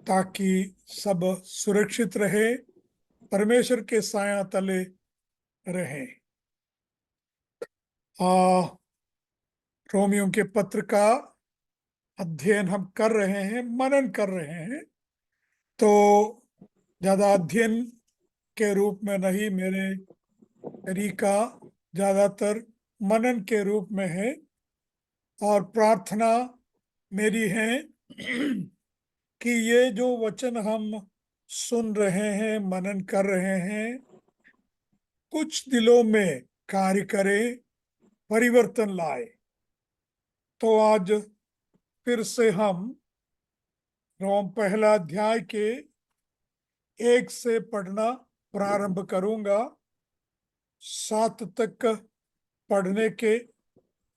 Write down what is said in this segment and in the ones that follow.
ताकि सब सुरक्षित रहे, परमेश्वर के साया तले रहें। रोमियो के पत्र का अध्ययन हम कर रहे हैं, मनन कर रहे हैं। तो ज्यादा अध्ययन के रूप में नहीं, मेरे तरीका ज्यादातर मनन के रूप में है। और प्रार्थना मेरी है कि ये जो वचन हम सुन रहे हैं, मनन कर रहे हैं, कुछ दिलों में कार्य करे, परिवर्तन लाए। तो आज फिर से हम रोम पहला अध्याय के 1 से पढ़ना प्रारंभ करूंगा। 7 तक पढ़ने के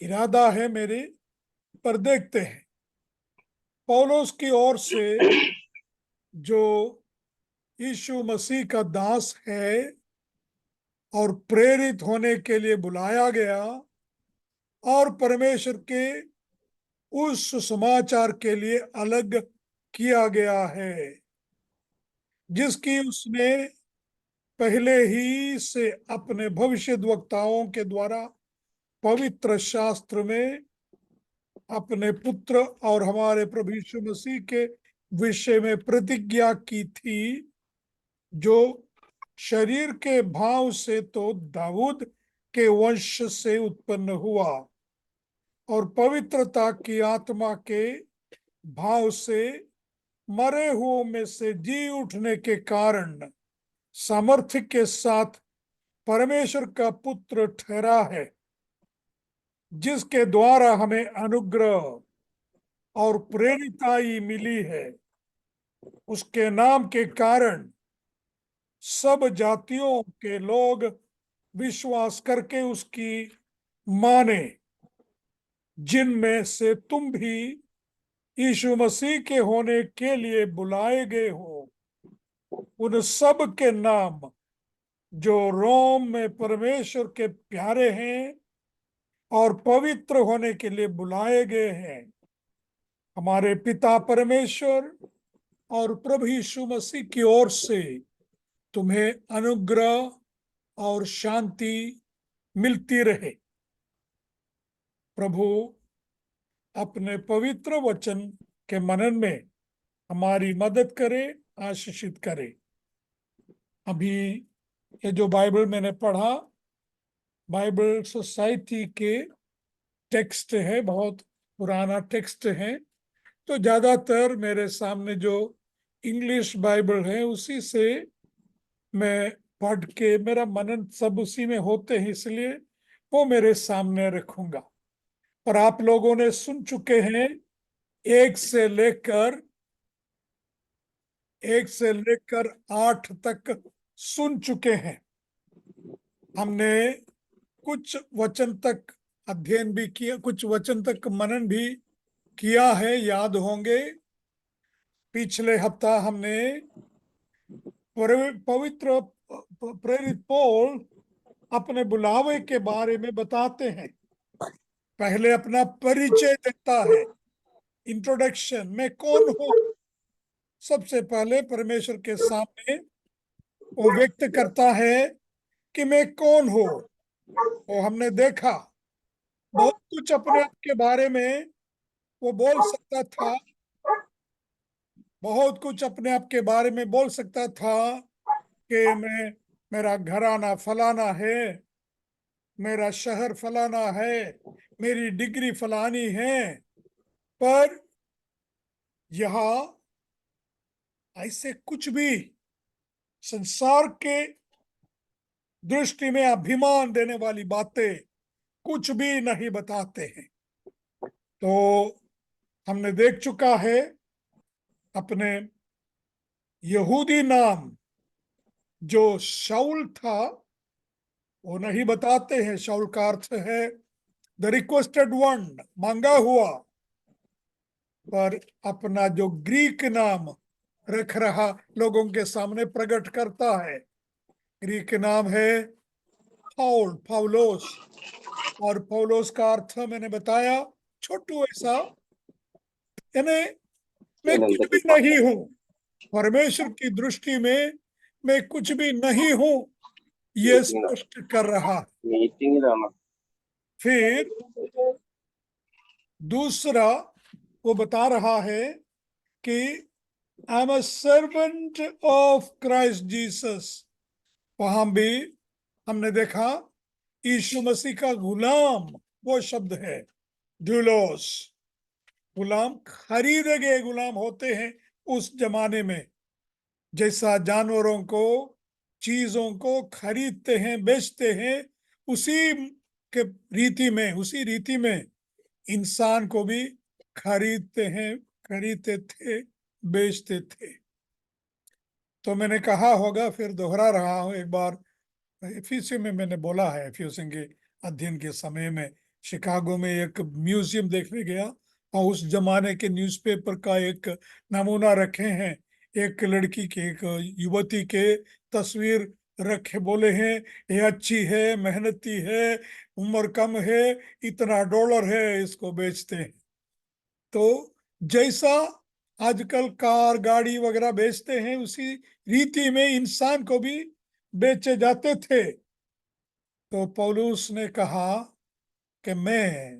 इरादा है मेरे, पर देखते हैं। पौलुस की ओर से, जो यीशु मसीह का दास है और प्रेरित होने के लिए बुलाया गया और परमेश्वर के उस समाचार के लिए अलग किया गया है, जिसकी उसने पहले ही से अपने भविष्यद्वक्ताओं के द्वारा पवित्र शास्त्र में अपने पुत्र और हमारे प्रभु यीशु मसीह के विषय में प्रतिज्ञा की थी, जो शरीर के भाव से तो दाऊद के वंश से उत्पन्न हुआ और पवित्रता की आत्मा के भाव से मरे हुओं में से जी उठने के कारण सामर्थ्य के साथ परमेश्वर का पुत्र ठहरा है, जिसके द्वारा हमें अनुग्रह और प्रेरिताई मिली है। उसके नाम के कारण सब जातियों के लोग विश्वास करके उसकी माने, जिनमें से तुम भी यीशु मसीह के होने के लिए बुलाए गए हो। उन सब के नाम जो रोम में परमेश्वर के प्यारे हैं और पवित्र होने के लिए बुलाए गए हैं, हमारे पिता परमेश्वर और प्रभु यीशु मसीह की ओर से तुम्हें अनुग्रह और शांति मिलती रहे। प्रभु अपने पवित्र वचन के मनन में हमारी मदद करे, आशीषित करे। अभी ये जो बाइबल मैंने पढ़ा, बाइबल सोसाइटी के टेक्स्ट है, बहुत पुराना टेक्स्ट है। तो ज्यादातर मेरे सामने जो इंग्लिश बाइबल है उसी से मैं पढ़ के, मेरा मनन सब उसी में होते हैं, इसलिए वो मेरे सामने रखूंगा। और आप लोगों ने सुन चुके हैं, 1 से लेकर 8 तक सुन चुके हैं। हमने कुछ वचन तक अध्ययन भी किया, कुछ वचन तक मनन भी किया है, याद होंगे। पिछले हफ्ता हमने पवित्र प्रेरित पौल अपने बुलावे के बारे में बताते हैं। पहले अपना परिचय देता है, इंट्रोडक्शन, मैं कौन हूं। सबसे पहले परमेश्वर के सामने वो व्यक्त करता है कि मैं कौन हूं। तो हमने देखा बहुत कुछ अपने आप के बारे में वो बोल सकता था, बहुत कुछ अपने आप के बारे में बोल सकता था कि मेरा घराना फलाना है, मेरा शहर फलाना है, मेरी डिग्री फलानी है। पर यहाँ ऐसे कुछ भी संसार के दृष्टि में अभिमान देने वाली बातें कुछ भी नहीं बताते हैं। तो हमने देख चुका है, अपने यहूदी नाम जो शाऊल था वो नहीं बताते हैं। शाऊल का अर्थ है द रिक्वेस्टेड वन, मांगा हुआ। पर अपना जो ग्रीक नाम रख रहा, लोगों के सामने प्रकट करता है। ग्रीक नाम है पाउल, पौलोस। और पौलोस का अर्थ मैंने बताया, छोटू ऐसा, यानी मैं कुछ भी नहीं हूं, परमेश्वर की दृष्टि में मैं कुछ भी नहीं हूं, ये स्पष्ट कर रहा है। मीटिंग फिर दूसरा वो बता रहा है कि I am a servant of Christ Jesus. वहां भी हमने देखा यीशु मसीह का गुलाम, वो शब्द है ड्यूलोस। गुलाम खरीदे गए गुलाम होते हैं उस जमाने में, जैसा जानवरों को, चीजों को खरीदते हैं, बेचते हैं, उसी के उसी रीति में इंसान को भी खरीदते हैं, खरीदते थे, बेचते थे। तो मैंने कहा होगा, फिर दोहरा रहा हूं एक बार, एफीसी में मैंने बोला है, एफीसी के अध्ययन के समय में शिकागो में एक म्यूजियम देखने गया और उस जमाने के न्यूज़पेपर का एक नमूना रखे हैं, एक लड़की के, एक युवती के तस्वीर रखे, बोले हैं ये अच्छी है, मेहनती है, उम्र कम है, इतना डॉलर है, इसको बेचते हैं। तो जैसा आजकल कार गाड़ी वगैरह बेचते हैं, उसी रीति में इंसान को भी बेचे जाते थे। तो पौलुस ने कहा कि मैं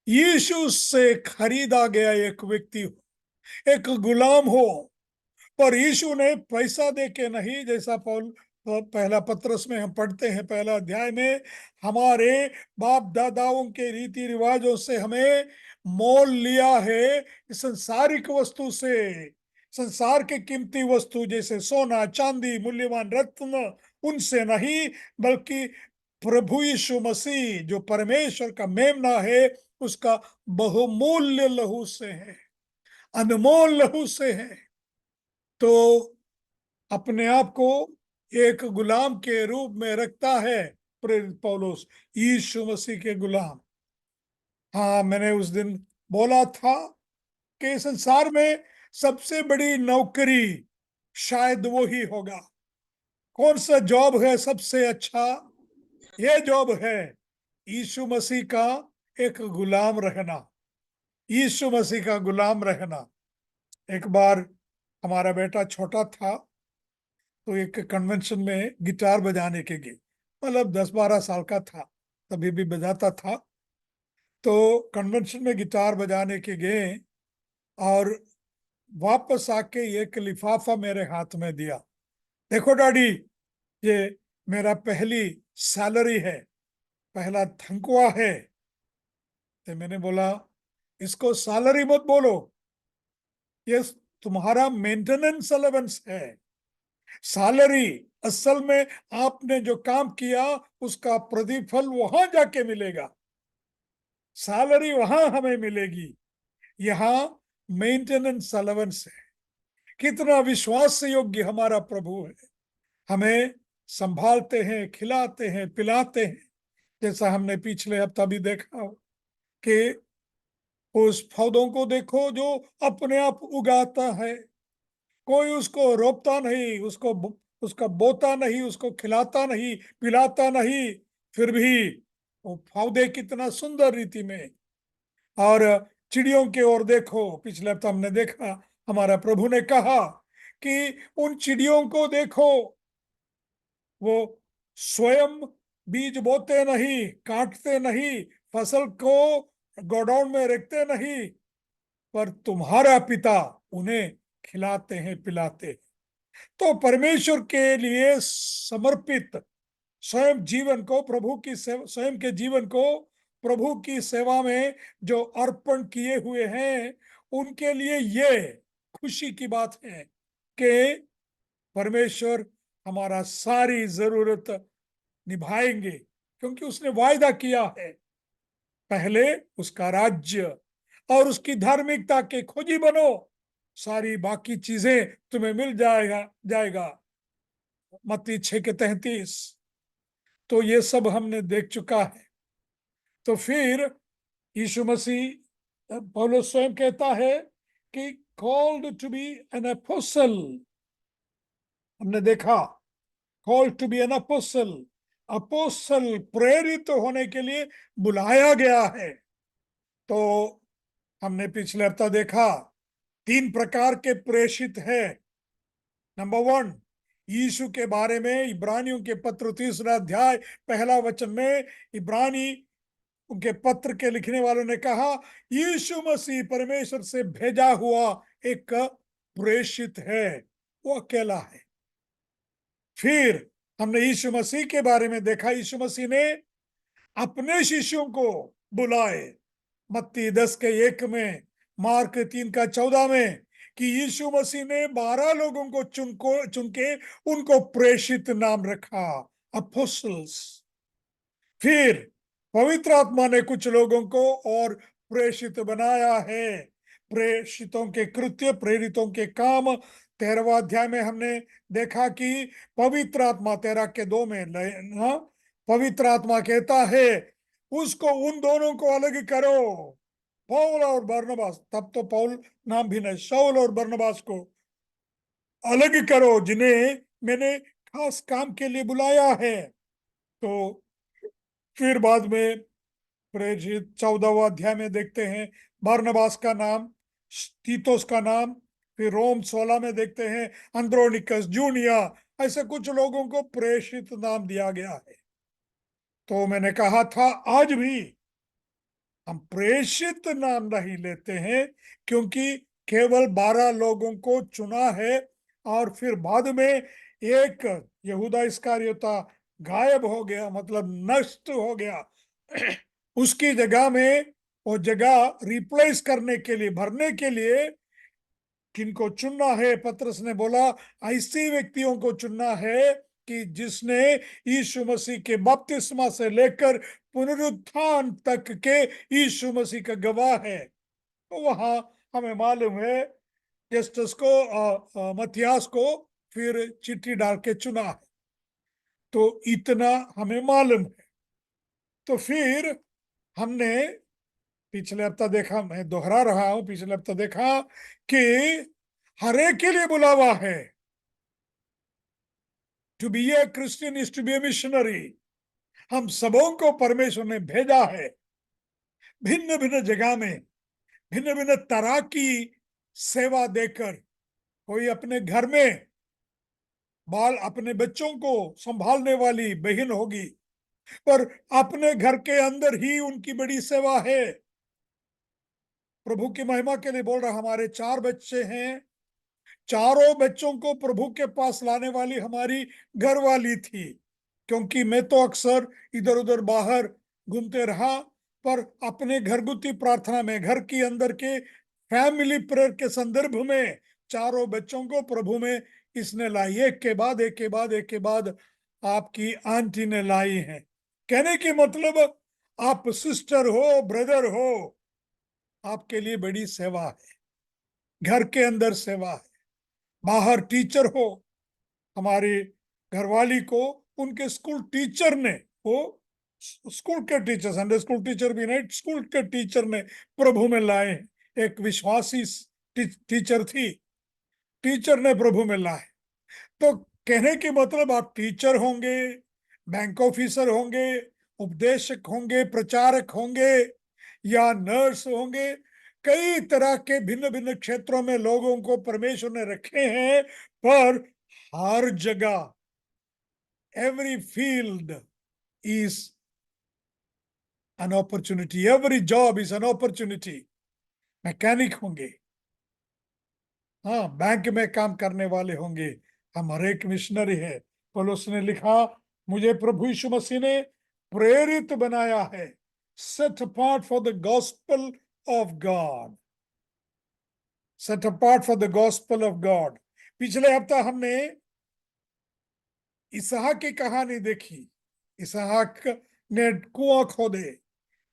यीशु से खरीदा गया एक व्यक्ति हूं, एक गुलाम हो। पर यीशु ने पैसा दे के नहीं, जैसा पौल पहला पत्रस में हम पढ़ते हैं, पहला अध्याय में, हमारे बाप दादाओं के रीति रिवाजों से हमें मोल लिया है, संसारिक वस्तु से, संसार के कीमती वस्तु जैसे सोना चांदी मूल्यवान रत्न, उनसे नहीं, बल्कि प्रभु यीशु मसीह जो परमेश्वर का मेमना है, उसका बहुमूल्य लहू से है, अनमोल लहू से है। तो अपने आप को एक गुलाम के रूप में रखता है प्रेरित पौलुस, यीशु मसीह के गुलाम। हाँ, मैंने उस दिन बोला था कि संसार में सबसे बड़ी नौकरी शायद वो ही होगा। कौन सा जॉब है सबसे अच्छा? ये जॉब है यीशु मसीह का एक गुलाम रहना, यीशु मसीह का गुलाम रहना। एक बार हमारा बेटा छोटा था, तो एक कन्वेंशन में गिटार बजाने के गए, मतलब 10-12 साल का था, तभी भी बजाता था। तो कन्वेंशन में गिटार बजाने के गए और वापस आके एक लिफाफा मेरे हाथ में दिया, देखो डैडी, ये मेरा पहली सैलरी है, पहला तनख्वाह है। तो मैंने बोला, इसको सैलरी मत बोलो, ये तुम्हारा मेंटेनेंस अलाउंस है। सैलरी असल में आपने जो काम किया उसका प्रतिफल वहां जाके मिलेगा, सैलरी वहां हमें मिलेगी, यहाँ मेंटेनेंस अलाउंस है। कितना विश्वास योग्य हमारा प्रभु है, हमें संभालते हैं, खिलाते हैं, पिलाते हैं। जैसा हमने पिछले हफ्ता भी देखा हो कि उस पौधों को देखो जो अपने आप उगाता है, कोई उसको रोकता नहीं, उसका बोता नहीं, उसको खिलाता नहीं, पिलाता नहीं, फिर भी वो पौधे कितना सुंदर रीति में। और चिड़ियों की ओर देखो, पिछले हफ्ते हमने देखा, हमारा प्रभु ने कहा कि उन चिड़ियों को देखो, वो स्वयं बीज बोते नहीं, काटते नहीं, फसल को गोडाउन में रखते नहीं, पर तुम्हारा पिता उन्हें खिलाते हैं, पिलाते हैं। तो परमेश्वर के लिए समर्पित स्वयं जीवन को, स्वयं के जीवन को प्रभु की सेवा में जो अर्पण किए हुए हैं, उनके लिए ये खुशी की बात है कि परमेश्वर हमारा सारी जरूरत निभाएंगे, क्योंकि उसने वायदा किया है, पहले उसका राज्य और उसकी धार्मिकता के खोजी बनो, सारी बाकी चीजें तुम्हें मिल जाएगा। मत्ती 6:33। तो ये सब हमने देख चुका है। तो फिर यीशु मसीह, पौलुस स्वयं कहता है कि called to be an apostle, हमने देखा, called to be an apostle, apostle प्रेरित होने के लिए बुलाया गया है। तो हमने पिछले हफ्ता देखा 3 प्रकार के प्रेषित है, नंबर वन, यीशु के बारे में इब्रानियों के पत्र 3 अध्याय 1 वचन में इब्रानी उनके पत्र के लिखने वालों ने कहा, यीशु मसीह परमेश्वर से भेजा हुआ एक प्रेषित है, वो अकेला है। फिर हमने यीशु मसीह के बारे में देखा, यीशु मसीह ने अपने शिष्यों को बुलाए, मत्ती 10:1 में, मार्क 3:14 में, कि यीशु मसीह ने 12 लोगों को चुन के उनको प्रेषित नाम रखा, अपोस्टल्स। फिर पवित्र आत्मा ने कुछ लोगों को और प्रेषित बनाया है। प्रेषितों के कृत्य, प्रेरितों के काम, 13वां अध्याय में हमने देखा कि पवित्र आत्मा 13 के 2 में पवित्र आत्मा कहता है उसको उन दोनों को अलग करो, पौल और बरनबास, तब तो पौल नाम भी नहीं, शाऊल और बरनबास को अलग करो जिन्हें मैंने खास काम के लिए बुलाया है। तो फिर बाद में प्रेरित 14वां अध्याय में देखते हैं बरनबास का नाम, तीतोस का नाम। फिर रोम 16 में देखते हैं अंद्रोनिकस, जूनिया, ऐसे कुछ लोगों को प्रेषित नाम दिया गया है। तो मैंने कहा था आज भी हम प्रेषित नाम नहीं लेते हैं, क्योंकि केवल 12 लोगों को चुना है और फिर बाद में एक यहूदा इस्करियोता गायब हो गया, मतलब नष्ट हो गया। उसकी जगह में वो जगह रिप्लेस करने के लिए, भरने के लिए किनको चुनना है? पतरस ने बोला ऐसे व्यक्तियों को चुनना है कि जिसने यीशु मसीह के बपतिस्मा से लेकर पुनरुत्थान तक के यीशु मसीह का गवाह है। तो वहां हमें मालूम है जस्टिस को, मथियास को फिर चिट्ठी डाल के चुना है, तो इतना हमें मालूम है। तो फिर हमने पिछले हफ्ता देखा, मैं दोहरा रहा हूं, पिछले हफ्ता देखा कि हर एक के लिए बुलावा है। To be a Christian is to be a missionary. हम सबों को परमेश्वर ने भेजा है, भिन्न भिन्न जगह में, भिन्न भिन्न तरह की सेवा देकर। कोई अपने घर में अपने बच्चों को संभालने वाली बहन होगी, पर अपने घर के अंदर ही उनकी बड़ी सेवा है। प्रभु की महिमा के लिए बोल रहा, हमारे 4 बच्चे हैं, चारों बच्चों को प्रभु के पास लाने वाली हमारी घरवाली थी। क्योंकि मैं तो अक्सर इधर उधर बाहर घूमते रहा, पर अपने घरगुती प्रार्थना में, घर के अंदर के फैमिली प्रेयर के संदर्भ में चारों बच्चों को प्रभु में इसने लाई, एक के बाद एक के बाद एक के बाद आपकी आंटी ने लाई है। कहने की मतलब आप सिस्टर हो, ब्रदर हो, आपके लिए बड़ी सेवा है, घर के अंदर सेवा है, बाहर टीचर हो। हमारी घरवाली को उनके स्कूल टीचर ने, वो स्कूल के टीचर, संडे स्कूल टीचर भी नहीं, स्कूल के टीचर ने प्रभु में लाए। एक विश्वासी टीचर थी, टीचर ने प्रभु में लाए। तो कहने की मतलब आप टीचर होंगे, बैंक ऑफिसर होंगे, उपदेशक होंगे, प्रचारक होंगे, या नर्स होंगे, कई तरह के भिन्न भिन्न क्षेत्रों में लोगों को परमेश्वर ने रखे हैं। पर हर जगह, every field is an opportunity, every job is an opportunity. Mechanic होंगे, हाँ, बैंक में काम करने वाले होंगे, हम हर एक मिशनरी है। पौलुस ने लिखा, मुझे प्रभु यीशु मसीह ने प्रेरित बनाया है, set apart for the gospel of God, set apart for the gospel of God. पिछले हफ्ता हमने इसहाक की कहानी देखी। इसहाक ने कुआं खोदे,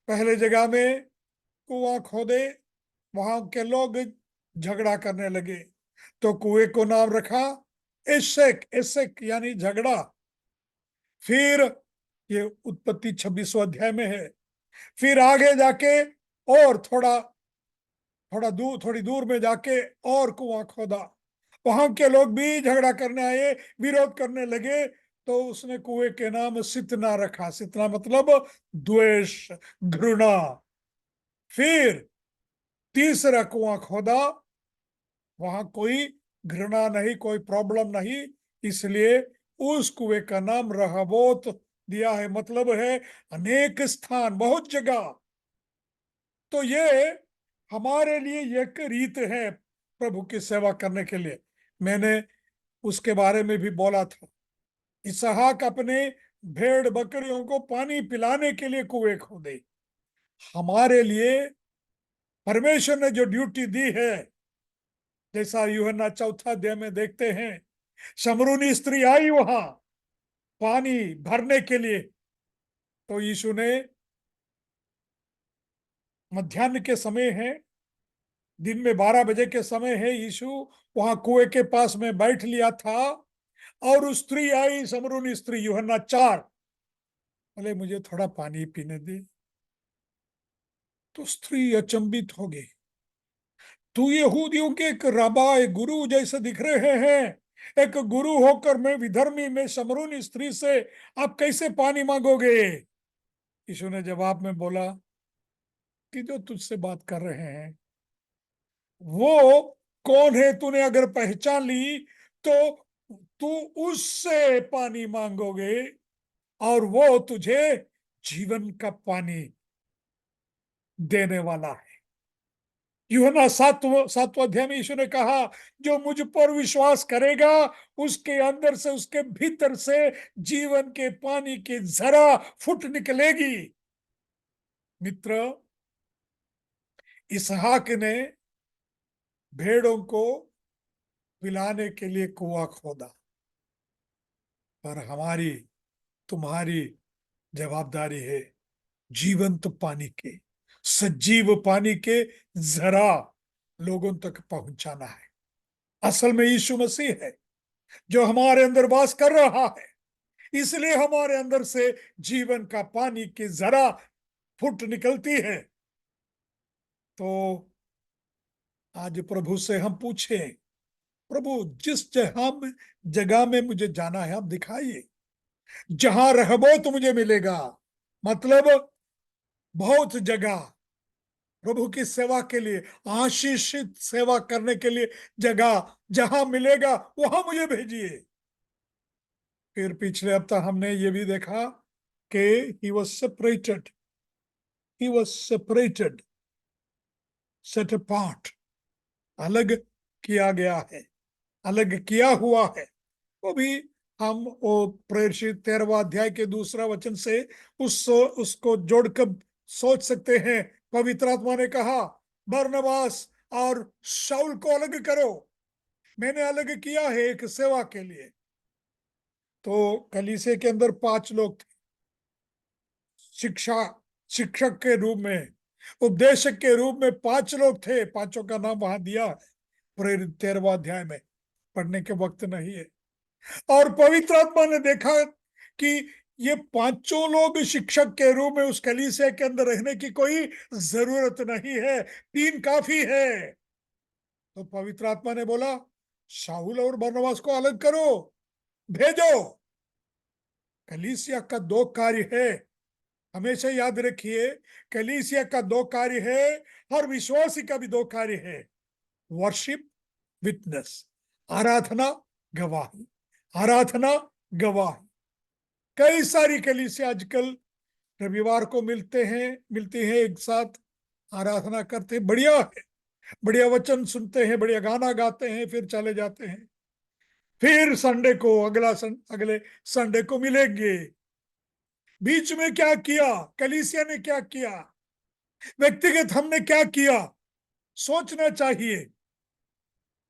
पहले जगह में कुआं खोदे, वहां के लोग झगड़ा करने लगे, तो कुएं को नाम रखा एशेक, एशेक यानी झगड़ा। फिर ये उत्पत्ति 26वां अध्याय में है। फिर आगे जाके और थोड़ी दूर में जाके और कुआं खोदा, वहां के लोग भी झगड़ा करने आए, विरोध करने लगे, तो उसने कुएं के नाम सितना रखा। सितना मतलब द्वेष, घृणा। फिर तीसरा कुआं खोदा, वहां कोई घृणा नहीं, कोई प्रॉब्लम नहीं, इसलिए उस कुएं का नाम रहबोत दिया है। मतलब है अनेक स्थान, बहुत जगह। तो ये हमारे लिए एक रीत है प्रभु की सेवा करने के लिए। मैंने उसके बारे में भी बोला था। इसहाक अपने भेड़ बकरियों को पानी पिलाने के लिए कुएं खोदे। हमारे लिए परमेश्वर ने जो ड्यूटी दी है, जैसा यूहन्ना 4 अध्याय में देखते हैं, शमरूनी स्त्री आई वहां पानी भरने के लिए, तो यीशु ने, मध्याह्न के समय है, दिन में 12 बजे के समय है, यीशु वहां कुएं के पास में बैठ लिया था। और उस स्त्री आई, शमरूनी स्त्री, यूहन्ना 4। बोले मुझे थोड़ा पानी पीने दे। तो स्त्री अचंभित हो गई, तू यहूदियों के एक रबा, गुरु जैसे दिख रहे हैं, एक गुरु होकर मैं विधर्मी में शमरूनी स्त्री से आप कैसे पानी मांगोगे? यीशु ने जवाब में बोला कि जो तुझसे बात कर रहे हैं वो कौन है, तूने अगर पहचान ली तो तू उससे पानी मांगोगे और वो तुझे जीवन का पानी देने वाला है। यूहन्ना 7वां अध्याय में यीशु ने कहा, जो मुझ पर विश्वास करेगा उसके अंदर से, उसके भीतर से जीवन के पानी की जरा फुट निकलेगी। मित्र, इसहाक ने भेड़ों को पिलाने के लिए कुआं खोदा, पर हमारी तुम्हारी जवाबदारी है जीवंत पानी के, सजीव पानी के जरा लोगों तक पहुंचाना है। असल में यीशु मसीह है जो हमारे अंदर वास कर रहा है, इसलिए हमारे अंदर से जीवन का पानी की जरा फुट निकलती है। तो आज प्रभु से हम पूछें, प्रभु जिस जगह में मुझे जाना है आप दिखाइए, जहां रहबो तो मुझे मिलेगा। मतलब बहुत जगह प्रभु की सेवा के लिए, आशीषित सेवा करने के लिए जगह जहां मिलेगा वहां मुझे भेजिए। फिर पिछले हफ्ता हमने ये भी देखा कि he was separated, he was separated, set apart, अलग किया गया है, अलग किया हुआ है। वो भी हम वो प्रेरित 13वां अध्याय के दूसरा वचन से उसको जोड़कर सोच सकते हैं। पवित्र आत्मा ने कहा बरनबास और शाऊल को अलग करो, मैंने अलग किया है एक सेवा के लिए। तो कलीसिया के अंदर 5 लोग थे, शिक्षा शिक्षक के रूप में, उपदेशक के रूप में 5 लोग थे। पांचों का नाम वहां दिया है प्रेरित 13वां अध्याय में, पढ़ने के वक्त नहीं है। और पवित्र आत्मा ने देखा कि ये 5 लोग शिक्षक के रूप में उस कलीसिया के अंदर रहने की कोई जरूरत नहीं है, 3 काफी है। तो पवित्र आत्मा ने बोला शाऊल और बरनबास को अलग करो, भेजो। कलीसिया का 2 कार्य है, हमेशा याद रखिए, कलीसिया का 2 कार्य है, हर विश्वासी का भी 2 कार्य है, वर्शिप, विटनेस, आराधना, गवाही, आराधना, गवाही। कई सारी कलीसिया आजकल रविवार को मिलती हैं एक साथ, आराधना करते हैं, बढ़िया है, बढ़िया वचन सुनते हैं, बढ़िया गाना गाते हैं, फिर चले जाते हैं। फिर संडे को अगले संडे को मिलेंगे। बीच में क्या किया, कलीसिया ने क्या किया, व्यक्तिगत हमने क्या किया, सोचना चाहिए।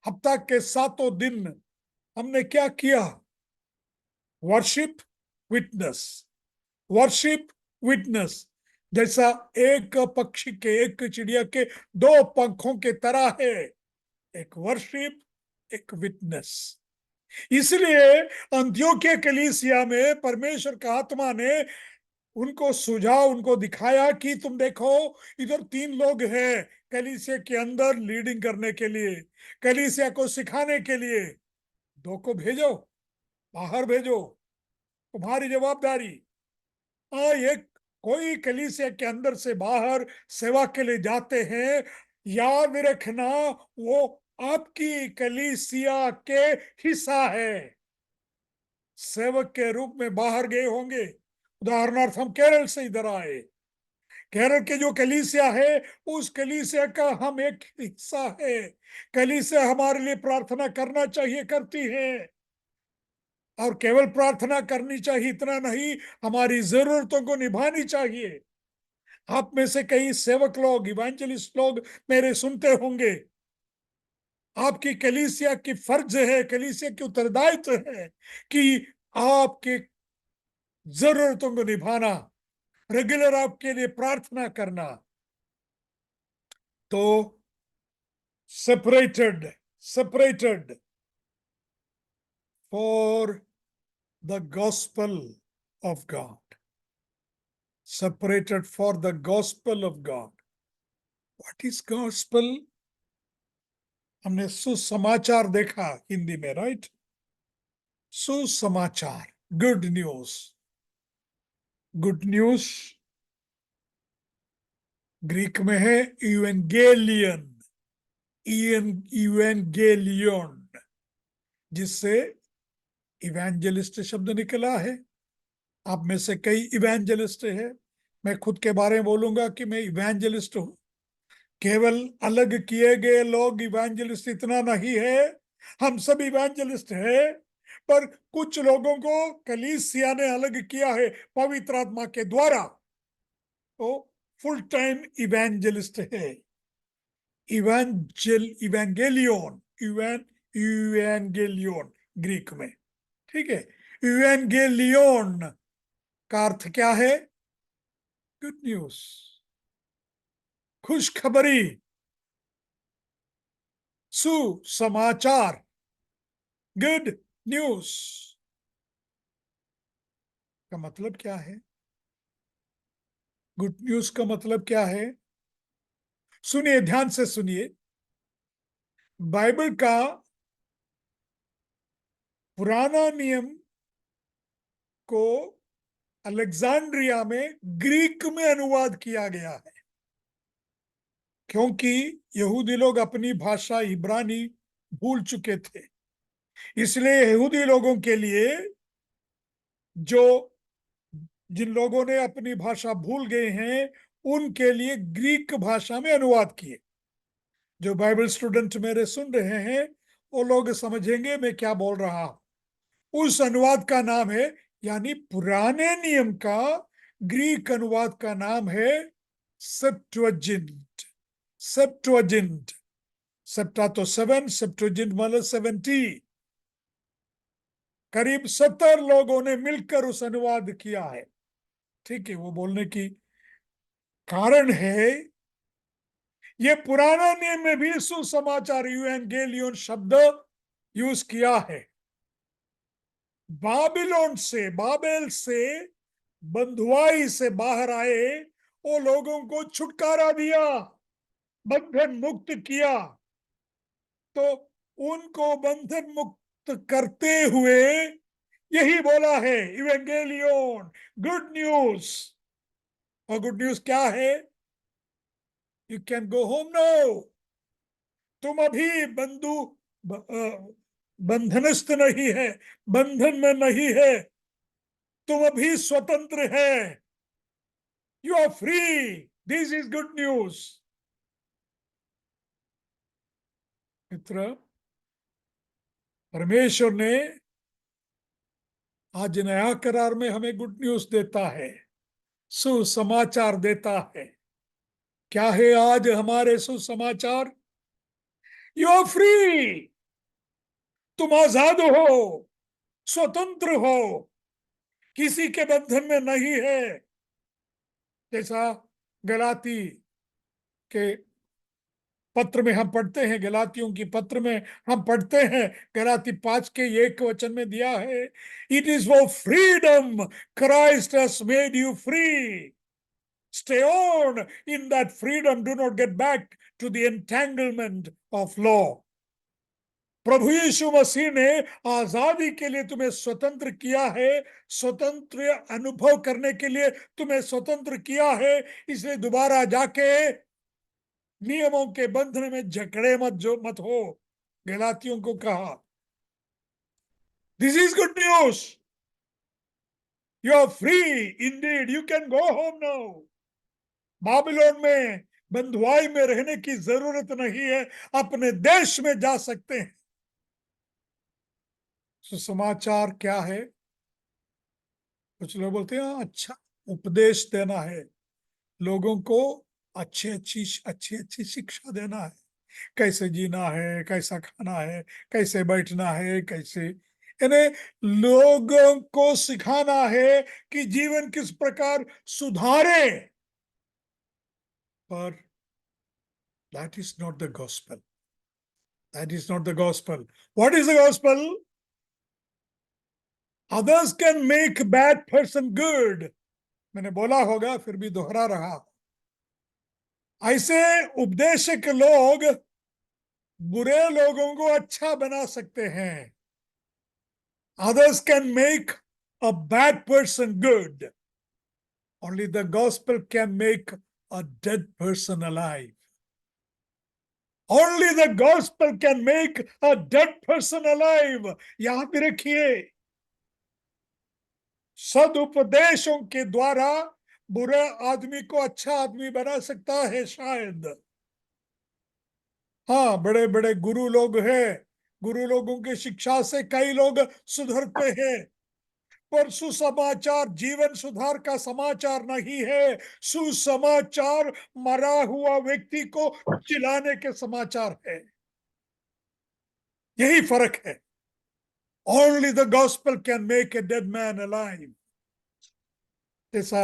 हफ्ता के 7 दिन हमने क्या किया? Worship, witness, worship, witness. जैसा एक पक्षी के, एक चिड़िया के 2 पंखों के तरह है, एक वर्शिप, एक विटनेस। इसलिए अंत्योक्या कलीसिया में परमेश्वर का आत्मा ने उनको सुझाव, उनको दिखाया कि तुम देखो इधर 3 लोग हैं कलीसिया के अंदर लीडिंग करने के लिए, कलीसिया को सिखाने के लिए। 2 को भेजो, बाहर भेजो, तुम्हारी जवाबदारी। ये कोई कलीसिया के अंदर से बाहर सेवा के लिए जाते हैं, याद रखना वो आपकी कलीसिया के हिस्सा है, सेवक के रूप में बाहर गए होंगे। उदाहरणार्थ हम केरल से इधर आए, केरल के जो कलीसिया है उस कलीसिया का हम एक हिस्सा है। कलीसिया हमारे लिए प्रार्थना करना चाहिए, करती है, और केवल प्रार्थना करनी चाहिए इतना नहीं, हमारी जरूरतों को निभानी चाहिए। आप में से कई सेवक लोग, इवेंजलिस्ट लोग मेरे सुनते होंगे। आपकी कलीसिया की फर्ज है, कलीसिया की उत्तरदायित्व है कि आपके जरूरतों को निभाना, रेगुलर आपके लिए प्रार्थना करना। तो separated for the gospel of God, separated for the gospel of God. What is gospel? हमने सुसमाचार देखा हिंदी में, राइट? सुसमाचार, good news. Good news Greek में है इवेंगेलियन, इवेंगेलियन, जिससे इवेंजलिस्ट शब्द निकला है। आप में से कई इवेंजलिस्ट है, मैं खुद के बारे में बोलूंगा कि मैं इवेंजलिस्ट हूं। केवल अलग किए गए लोग इवेंजलिस्ट इतना नहीं है, हम सब इवेंजलिस्ट है, पर कुछ लोगों को कलीसिया ने अलग किया है पवित्र आत्मा के द्वारा, तो फुल टाइम इवेंजलिस्ट है। इवेंगेलियन, इवेंगेलियन ग्रीक में, ठीक है। इवेंगेलियन का अर्थ क्या है? गुड न्यूज, खुशखबरी, सुसमाचार, गुड न्यूज का मतलब क्या है? गुड न्यूज का मतलब क्या है? सुनिए, ध्यान से सुनिए। बाइबल का पुराना नियम को अलेक्जेंड्रिया में ग्रीक में अनुवाद किया गया है, क्योंकि यहूदी लोग अपनी भाषा इब्रानी भूल चुके थे। इसलिए यहूदी लोगों के लिए, जो जिन लोगों ने अपनी भाषा भूल गए हैं, उनके लिए ग्रीक भाषा में अनुवाद किए। जो बाइबल स्टूडेंट मेरे सुन रहे हैं वो लोग समझेंगे मैं क्या बोल रहा हूं। उस अनुवाद का नाम है, यानी पुराने नियम का ग्रीक अनुवाद का नाम है सेप्टुअजिंट। सेप्टुअजिंट, सेप्टा तो 7, सेप्टुअजिंट मतलब 70। करीब 70 लोगों ने मिलकर उस अनुवाद किया है, ठीक है। वो बोलने की कारण है, ये पुराना नियम में भी सुसमाचार यूएंगेलियन शब्द यूज किया है। बाबिलोन से, बाबेल से, बंधुआई से बाहर आए वो लोगों को छुटकारा दिया, बंधन मुक्त किया। तो उनको बंधन मुक्त करते हुए यही बोला है इवेंगेलियन, गुड न्यूज। और गुड न्यूज क्या है? You can go home now. तुम अभी बंधनस्थ नहीं है, बंधन में नहीं है, तुम अभी स्वतंत्र है। You are free, this is good news. मित्र, परमेश्वर ने आज नया करार में हमें गुड न्यूज देता है, सुसमाचार देता है। क्या है आज हमारे सुसमाचार? यू आर फ्री, तुम आजाद हो, स्वतंत्र हो, किसी के बंधन में नहीं है। जैसा गलाती के पत्र में हम पढ़ते हैं, गलातियों की पत्र में हम पढ़ते हैं, गलाती 5 के 1 वचन में दिया है, it is for freedom Christ has made you free, stay on in that freedom, do not get back to the entanglement of law. प्रभु यीशु मसीह ने आजादी के लिए तुम्हें स्वतंत्र किया है, स्वतंत्र अनुभव करने के लिए तुम्हें स्वतंत्र किया है। इसलिए दोबारा जाके नियमों के बंधन में जकड़े मत हो। गलातियों को कहा, this is good news, you are free indeed, you can go home now. Babylon में बंधुआई में रहने की जरूरत नहीं है, अपने देश में जा सकते हैं। सुसमाचार क्या है? कुछ लोग बोलते हैं अच्छा उपदेश देना है, लोगों को अच्छी अच्छी अच्छी शिक्षा देना है, कैसे जीना है, कैसा खाना है, कैसे बैठना है, कैसे, यानी लोगों को सिखाना है कि जीवन किस प्रकार सुधारे। पर that is not the gospel, that is not the gospel. What is the gospel? Others can make bad person good. मैंने बोला होगा, फिर भी दोहरा रहा, ऐसे उपदेशक लोग बुरे लोगों को अच्छा बना सकते हैं। Others can make a bad person good. Only the gospel can make a dead person alive. Only the gospel can make a dead person alive. याद भी रखिए, सदुपदेशों के द्वारा बुरे आदमी को अच्छा आदमी बना सकता है शायद। हाँ, बड़े बड़े गुरु लोग हैं, गुरु लोगों की शिक्षा से कई लोग सुधरते हैं, पर सुसमाचार जीवन सुधार का समाचार नहीं है। सुसमाचार मरा हुआ व्यक्ति को जिलाने के समाचार है। यही फर्क है। Only the gospel can make a dead man alive. जैसा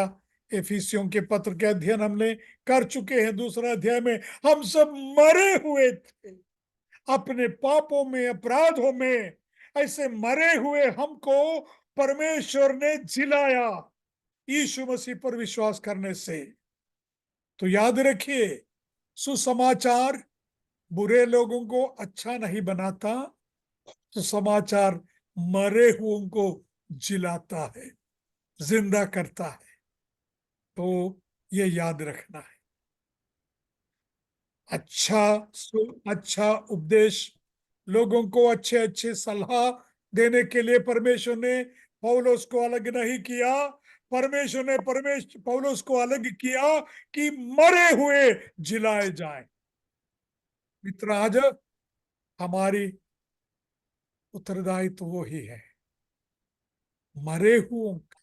एफिसियों के पत्र के अध्ययन हमने कर चुके हैं, दूसरा अध्याय में, हम सब मरे हुए थे अपने पापों में, अपराधों में। ऐसे मरे हुए हमको परमेश्वर ने जिलाया यीशु मसीह पर विश्वास करने से। तो याद रखिए, सुसमाचार बुरे लोगों को अच्छा नहीं बनाता, सुसमाचार मरे हुओं को जिलाता है, जिंदा करता है। तो ये याद रखना है। अच्छा अच्छा उपदेश, लोगों को अच्छे अच्छे सलाह देने के लिए परमेश्वर ने पौलुस को अलग नहीं किया। परमेश्वर ने पौलुस को अलग किया कि मरे हुए जिलाए जाए। मित्र, आज हमारी उत्तरदायित्व वो ही है, मरे हुओं का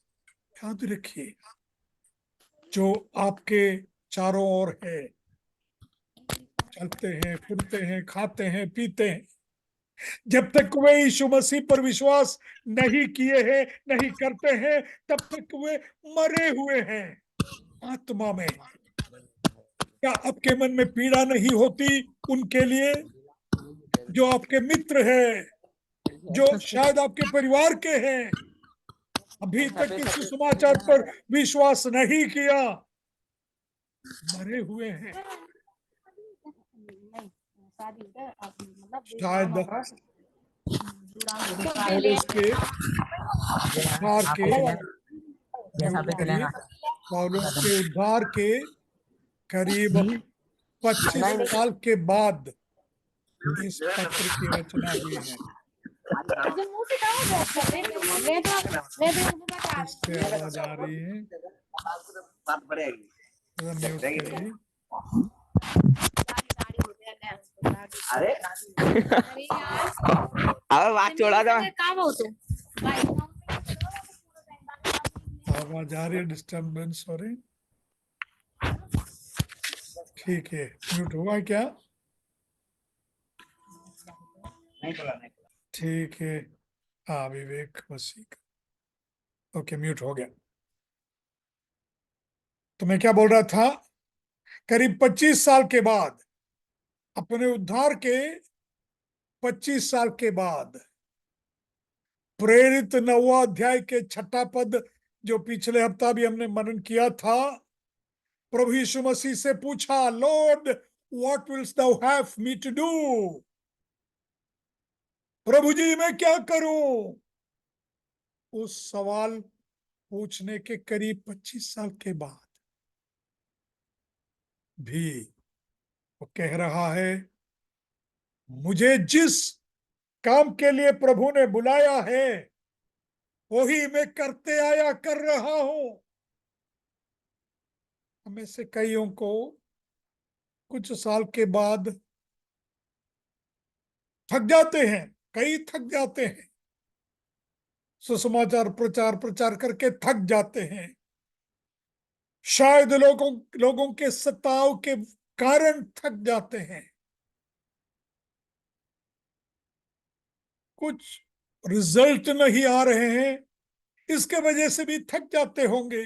याद रखिए, जो आपके चारों ओर है, चलते हैं, फिरते हैं, खाते हैं, पीते हैं, जब तक वे यीशु मसीह पर विश्वास नहीं किए हैं, नहीं करते हैं, तब तक वे मरे हुए हैं आत्मा में। क्या आपके मन में पीड़ा नहीं होती उनके लिए जो आपके मित्र हैं, जो शायद आपके परिवार के हैं, अभी तक इस सुसमाचार पर विश्वास नहीं किया, मरे हुए हैं? शायद पौलुस के उद्धार के करीब, पौलुस के उद्धार के करीब 25 साल के बाद इस पत्र की रचना हुई है। इससे आवाज आ रही है, म्यूट करिए। अरे अब बात छोड़ा था। आवाज आ रही है, डिस्टर्बेंस हो रही। ठीक है, म्यूट हुआ क्या? ठीक है, हाँ, विवेक मसीह का, ओके, म्यूट हो गया। तो मैं क्या बोल रहा था, करीब 25 साल के बाद, अपने उद्धार के 25 साल के बाद, प्रेरित 9वां अध्याय के 6ठा पद, जो पिछले हफ्ता भी हमने मनन किया था, प्रभु यीशु मसीह से पूछा, Lord what wilt thou have me to do? प्रभु जी, मैं क्या करूं? उस सवाल पूछने के करीब 25 साल के बाद भी वो कह रहा है, मुझे जिस काम के लिए प्रभु ने बुलाया है वही मैं करते आया कर रहा हूं। हमें से कईयों को कुछ साल के बाद थक जाते हैं, कई थक जाते हैं, सुसमाचार प्रचार प्रचार करके थक जाते हैं। शायद लोगों लोगों के सताव के कारण थक जाते हैं। कुछ रिजल्ट नहीं आ रहे हैं, इसके वजह से भी थक जाते होंगे।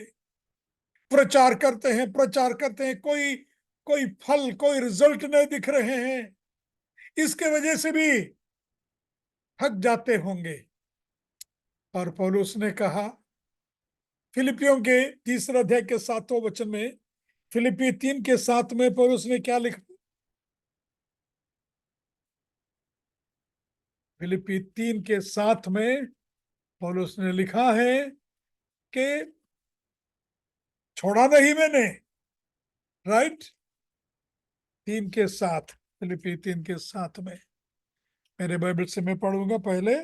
प्रचार करते हैं, कोई कोई फल, कोई रिजल्ट नहीं दिख रहे हैं, इसके वजह से भी थक जाते होंगे। और पौलुस ने कहा फिलिपियों के 3 अध्याय के 7वें वचन में, फिलिपी 3 के 7 में पौलुस ने क्या लिखा? फिलिपी 3 के 7 में पौलुस ने लिखा है कि छोड़ा नहीं मैंने। राइट, 3 के 7, फिलिपी 3 के 7 में। मेरे बाइबल से मैं पढ़ूंगा पहले।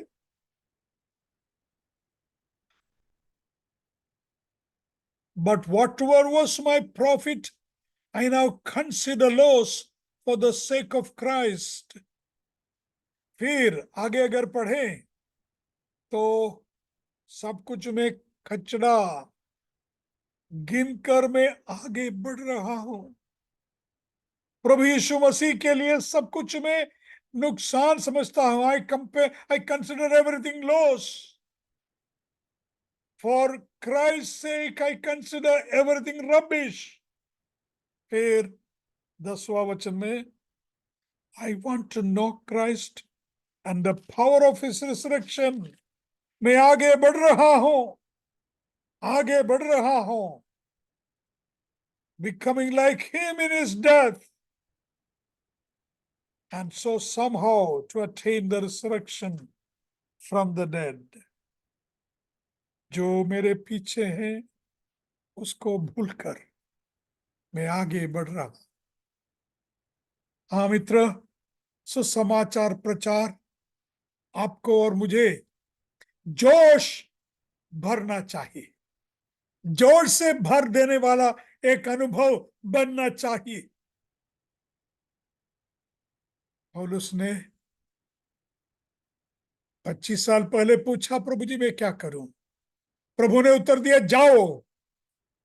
But whatever was my profit, I now consider loss for the sake of Christ. फिर आगे अगर पढ़ें तो सब कुछ में खचड़ा गिनकर मैं आगे बढ़ रहा हूं। प्रभु यीशु मसीह के लिए सब कुछ में नुकसान समझता हूं। I consider everything loss for Christ sake. I consider everything rubbish. फिर 10वां वचन में, I want to know Christ and the power of his resurrection. मैं आगे बढ़ रहा हूं, आगे बढ़ रहा हूं, becoming like him in his death, and so somehow to attain the resurrection from the dead. जो मेरे पीछे हैं उसको भूलकर मैं आगे बढ़ रहा हूं। हाँ मित्र, सुसमाचार प्रचार आपको और मुझे जोश भरना चाहिए, जोश से भर देने वाला एक अनुभव बनना चाहिए। पौलुस ने 25 साल पहले पूछा, प्रभु जी मैं क्या करूं? प्रभु ने उत्तर दिया, जाओ।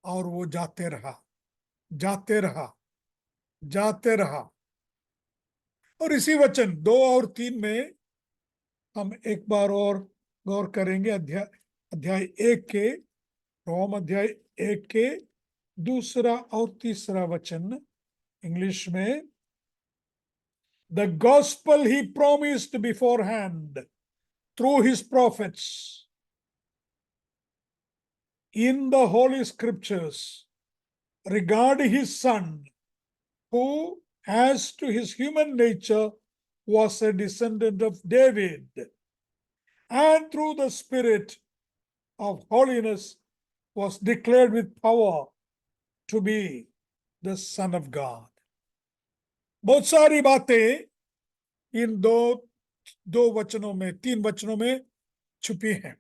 और वो जाते रहा, जाते रहा, जाते रहा। और इसी वचन 2 और 3 में हम एक बार और गौर करेंगे। अध्याय अध्याय 1 के, रोम अध्याय 1 के 2 और 3 वचन इंग्लिश में। The gospel he promised beforehand through his prophets in the holy scriptures regarding his son, who as to his human nature was a descendant of David, and through the spirit of holiness was declared with power to be the Son of God. बहुत सारी बातें इन दो वचनों में, 3 वचनों में छुपी हैं।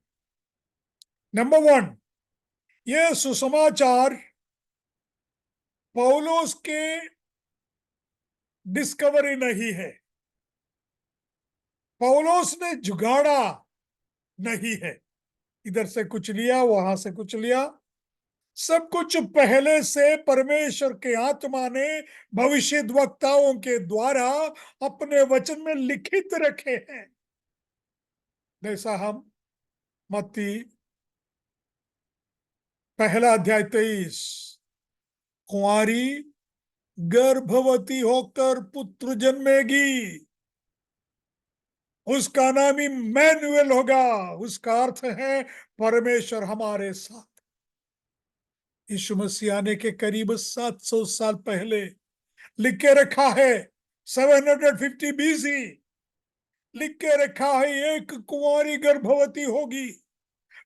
नंबर 1, यह सुसमाचार पौलुस के डिस्कवरी नहीं है, पौलुस ने जुगाड़ा नहीं है, इधर से कुछ लिया वहां से कुछ लिया। सब कुछ पहले से परमेश्वर के आत्मा ने भविष्यद्वक्ताओं के द्वारा अपने वचन में लिखित रखे हैं। जैसा हम मत्ती 1 अध्याय 23, कुंवारी गर्भवती होकर पुत्र जन्मेगी, उसका नाम इम्मैनुएल होगा। उसका अर्थ है परमेश्वर हमारे साथ। यीशु मसीह आने के करीब 700 साल पहले लिख के रखा है, 750 BC लिख के रखा है, एक कुंवारी गर्भवती होगी।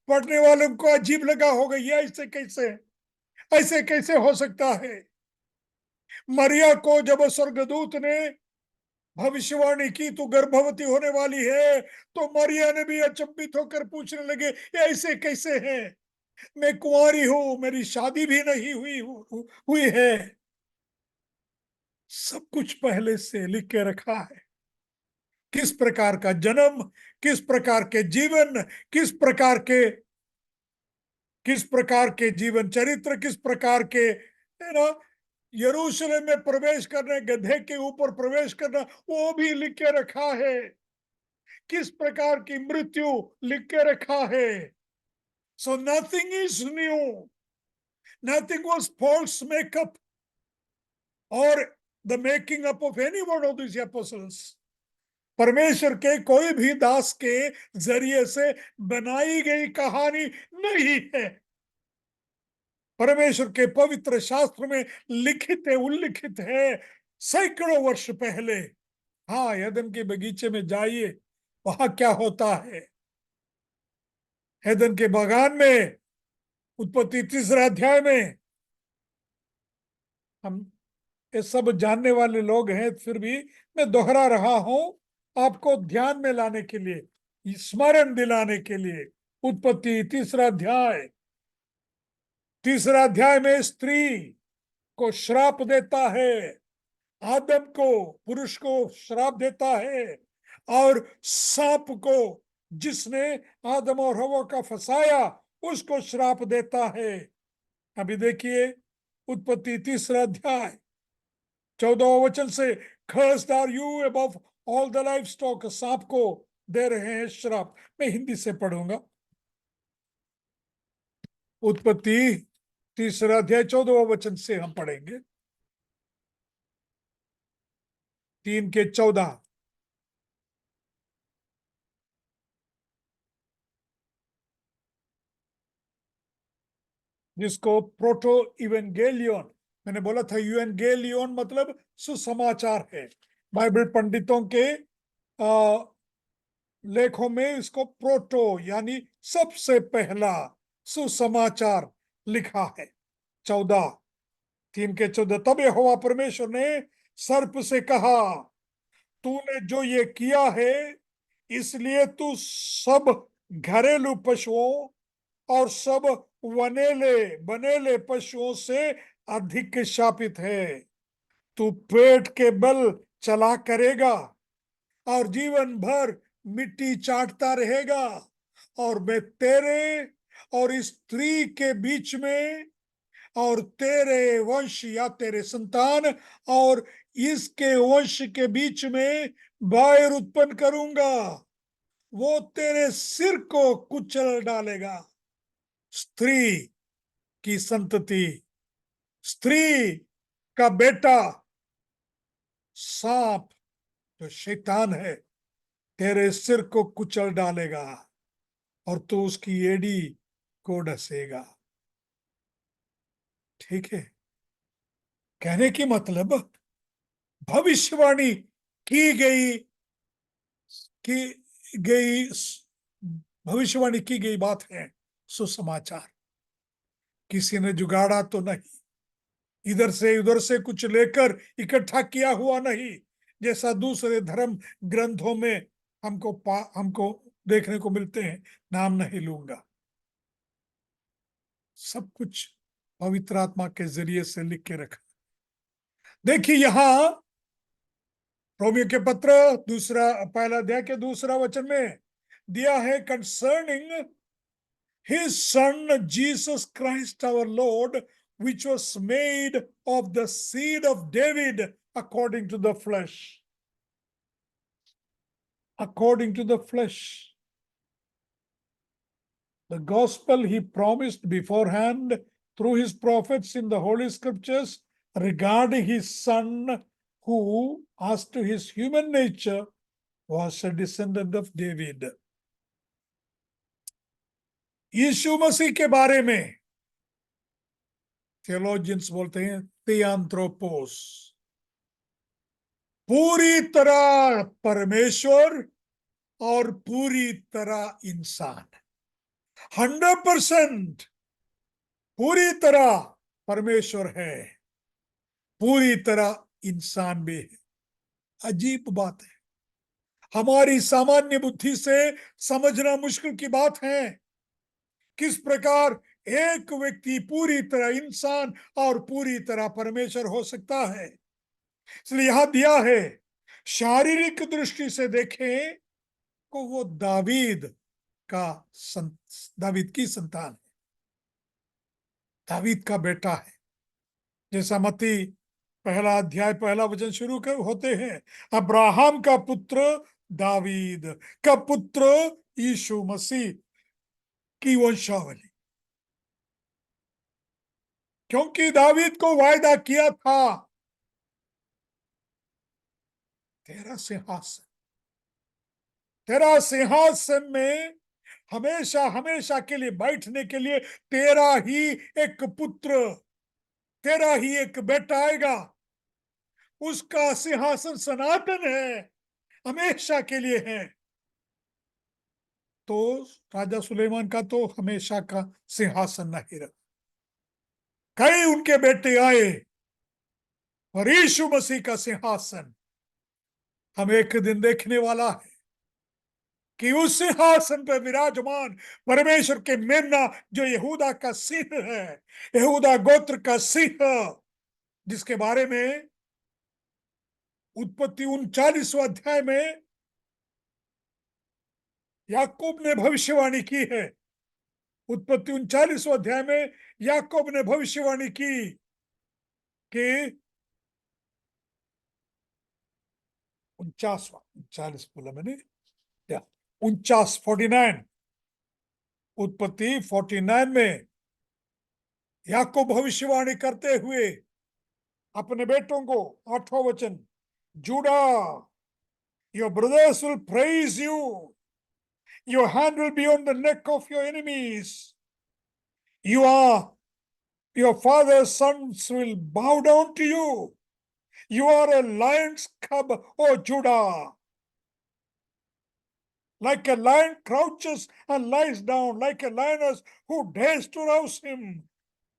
पढ़ने वालों को अजीब लगा होगा, ये ऐसे कैसे हो सकता है? मरिया को जब स्वर्गदूत ने भविष्यवाणी की तू गर्भवती होने वाली है। तो मरिया ने भी अचंभित होकर पूछने लगे, ये ऐसे कैसे है? मैं कुंवारी हूं, मेरी शादी भी नहीं हुई है। सब कुछ पहले से लिख के रखा है। किस प्रकार का जन्म, किस प्रकार के जीवन, किस प्रकार के किस प्रकार के जीवन चरित्र, किस प्रकार के, है ना, यरूशलेम में प्रवेश करने, गधे के ऊपर प्रवेश करना, वो भी लिख के रखा है। किस प्रकार की मृत्यु लिख के रखा है। So nothing is new, nothing was false makeup और the making up of any one of this apostles. परमेश्वर के कोई भी दास के जरिए से बनाई गई कहानी नहीं है। परमेश्वर के पवित्र शास्त्र में लिखित है, उल्लिखित है सैकड़ों वर्ष पहले। हाँ, एदन के बगीचे में जाइए, वहां क्या होता है। एदन के बागान में, उत्पत्ति 3 अध्याय में, हम ये सब जानने वाले लोग हैं, फिर भी मैं दोहरा रहा हूं आपको ध्यान में लाने के लिए, स्मरण दिलाने के लिए। उत्पत्ति 3 अध्याय, 3 अध्याय में स्त्री को श्राप देता है, आदम को, पुरुष को श्राप देता है, और सांप को, जिसने आदम और हवा का फंसाया, उसको श्राप देता है। अभी देखिए उत्पत्ति 3 अध्याय 14 वचन से, Cursed are you above all the livestock, सांप को दे रहे हैं श्राप। मैं हिंदी से पढ़ूंगा। उत्पत्ति 3 अध्याय 14 वचन से हम पढ़ेंगे, 3 के 14। जिसको प्रोटो इवेंगेलियन, मैंने बोला था यूएंगेलियन मतलब सुसमाचार है। बाइबल पंडितों के लेखों में इसको प्रोटो यानी सबसे पहला सुसमाचार लिखा है। 14, 3 के 14। तब यहोवा परमेश्वर ने सर्प से कहा, तूने जो ये किया है, इसलिए तू सब घरेलू पशुओं और सब वनेले बनेले पशुओं से अधिक शापित है। तू पेट के बल चला करेगा और जीवन भर मिट्टी चाटता रहेगा, और मैं तेरे और इस स्त्री के बीच में और तेरे वंश या तेरे संतान और इसके वंश के बीच में बैर उत्पन्न करूंगा, वो तेरे सिर को कुचल डालेगा। स्त्री की संतति, स्त्री का बेटा सांप, जो शैतान है, तेरे सिर को कुचल डालेगा और तू उसकी एड़ी को डसेगा। ठीक है, कहने की मतलब भविष्यवाणी की गई की गई भविष्यवाणी की गई बात है सुसमाचार। किसी ने जुगाड़ा तो नहीं, इधर से उधर से कुछ लेकर इकट्ठा किया हुआ नहीं, जैसा दूसरे धर्म ग्रंथों में हमको देखने को मिलते हैं। नाम नहीं लूंगा, सब कुछ पवित्र आत्मा के जरिए से लिख के रखा। देखिए यहां रोमियो के पत्र पहला अध्याय के 2 वचन में दिया है, concerning his son Jesus Christ our Lord, which was made of the seed of David according to the flesh. According to the flesh. The gospel he promised beforehand through his prophets in the Holy Scriptures regarding his son, who, as to his human nature, was a descendant of David. यीशु मसीह के बारे में theologians बोलते हैं थियांथ्रोपोस, पूरी तरह परमेश्वर और पूरी तरह इंसान। 100% पूरी तरह परमेश्वर है, पूरी तरह इंसान भी है। अजीब बात है, हमारी सामान्य बुद्धि से समझना मुश्किल की बात है। किस प्रकार एक व्यक्ति पूरी तरह इंसान और पूरी तरह परमेश्वर हो सकता है। इसलिए यहां दिया है, शारीरिक दृष्टि से देखें तो वो का दावीद की संतान है, दावीद का बेटा है। जैसा मत्ती पहला अध्याय पहला वचन शुरू कर होते हैं, अब्राहम का पुत्र दावीद का पुत्र यीशु मसीह की वंशावली। क्योंकि दावीद को वायदा किया था, तेरा सिंहासन, तेरा सिंहासन में हमेशा हमेशा के लिए बैठने के लिए तेरा ही एक पुत्र, तेरा ही एक बेटा आएगा। उसका सिंहासन सनातन है, हमेशा के लिए है। तो राजा सुलेमान का तो हमेशा का सिंहासन नहीं रहा, कई उनके बेटे आए, और यीशु मसीह का सिंहासन हम एक दिन देखने वाला है कि उस सिंहासन पर विराजमान परमेश्वर के मेमना, जो यहूदा का सिंह है, यहूदा गोत्र का सिंह, जिसके बारे में उत्पत्ति 39वें अध्याय में याकूब ने भविष्यवाणी की है। उत्पत्ति 39वें अध्याय में याकूब ने भविष्यवाणी की कि 49 बोला मैंने, या 49 उत्पत्ति 49 में याकूब भविष्यवाणी करते हुए अपने बेटों को, 8वां वचन, Judah, your brothers will praise you, your hand will be on the neck of your enemies, you are, your father's sons will bow down to you, you are a lion's cub, O Judah. Like a lion crouches and lies down, like a lioness who dares to rouse him.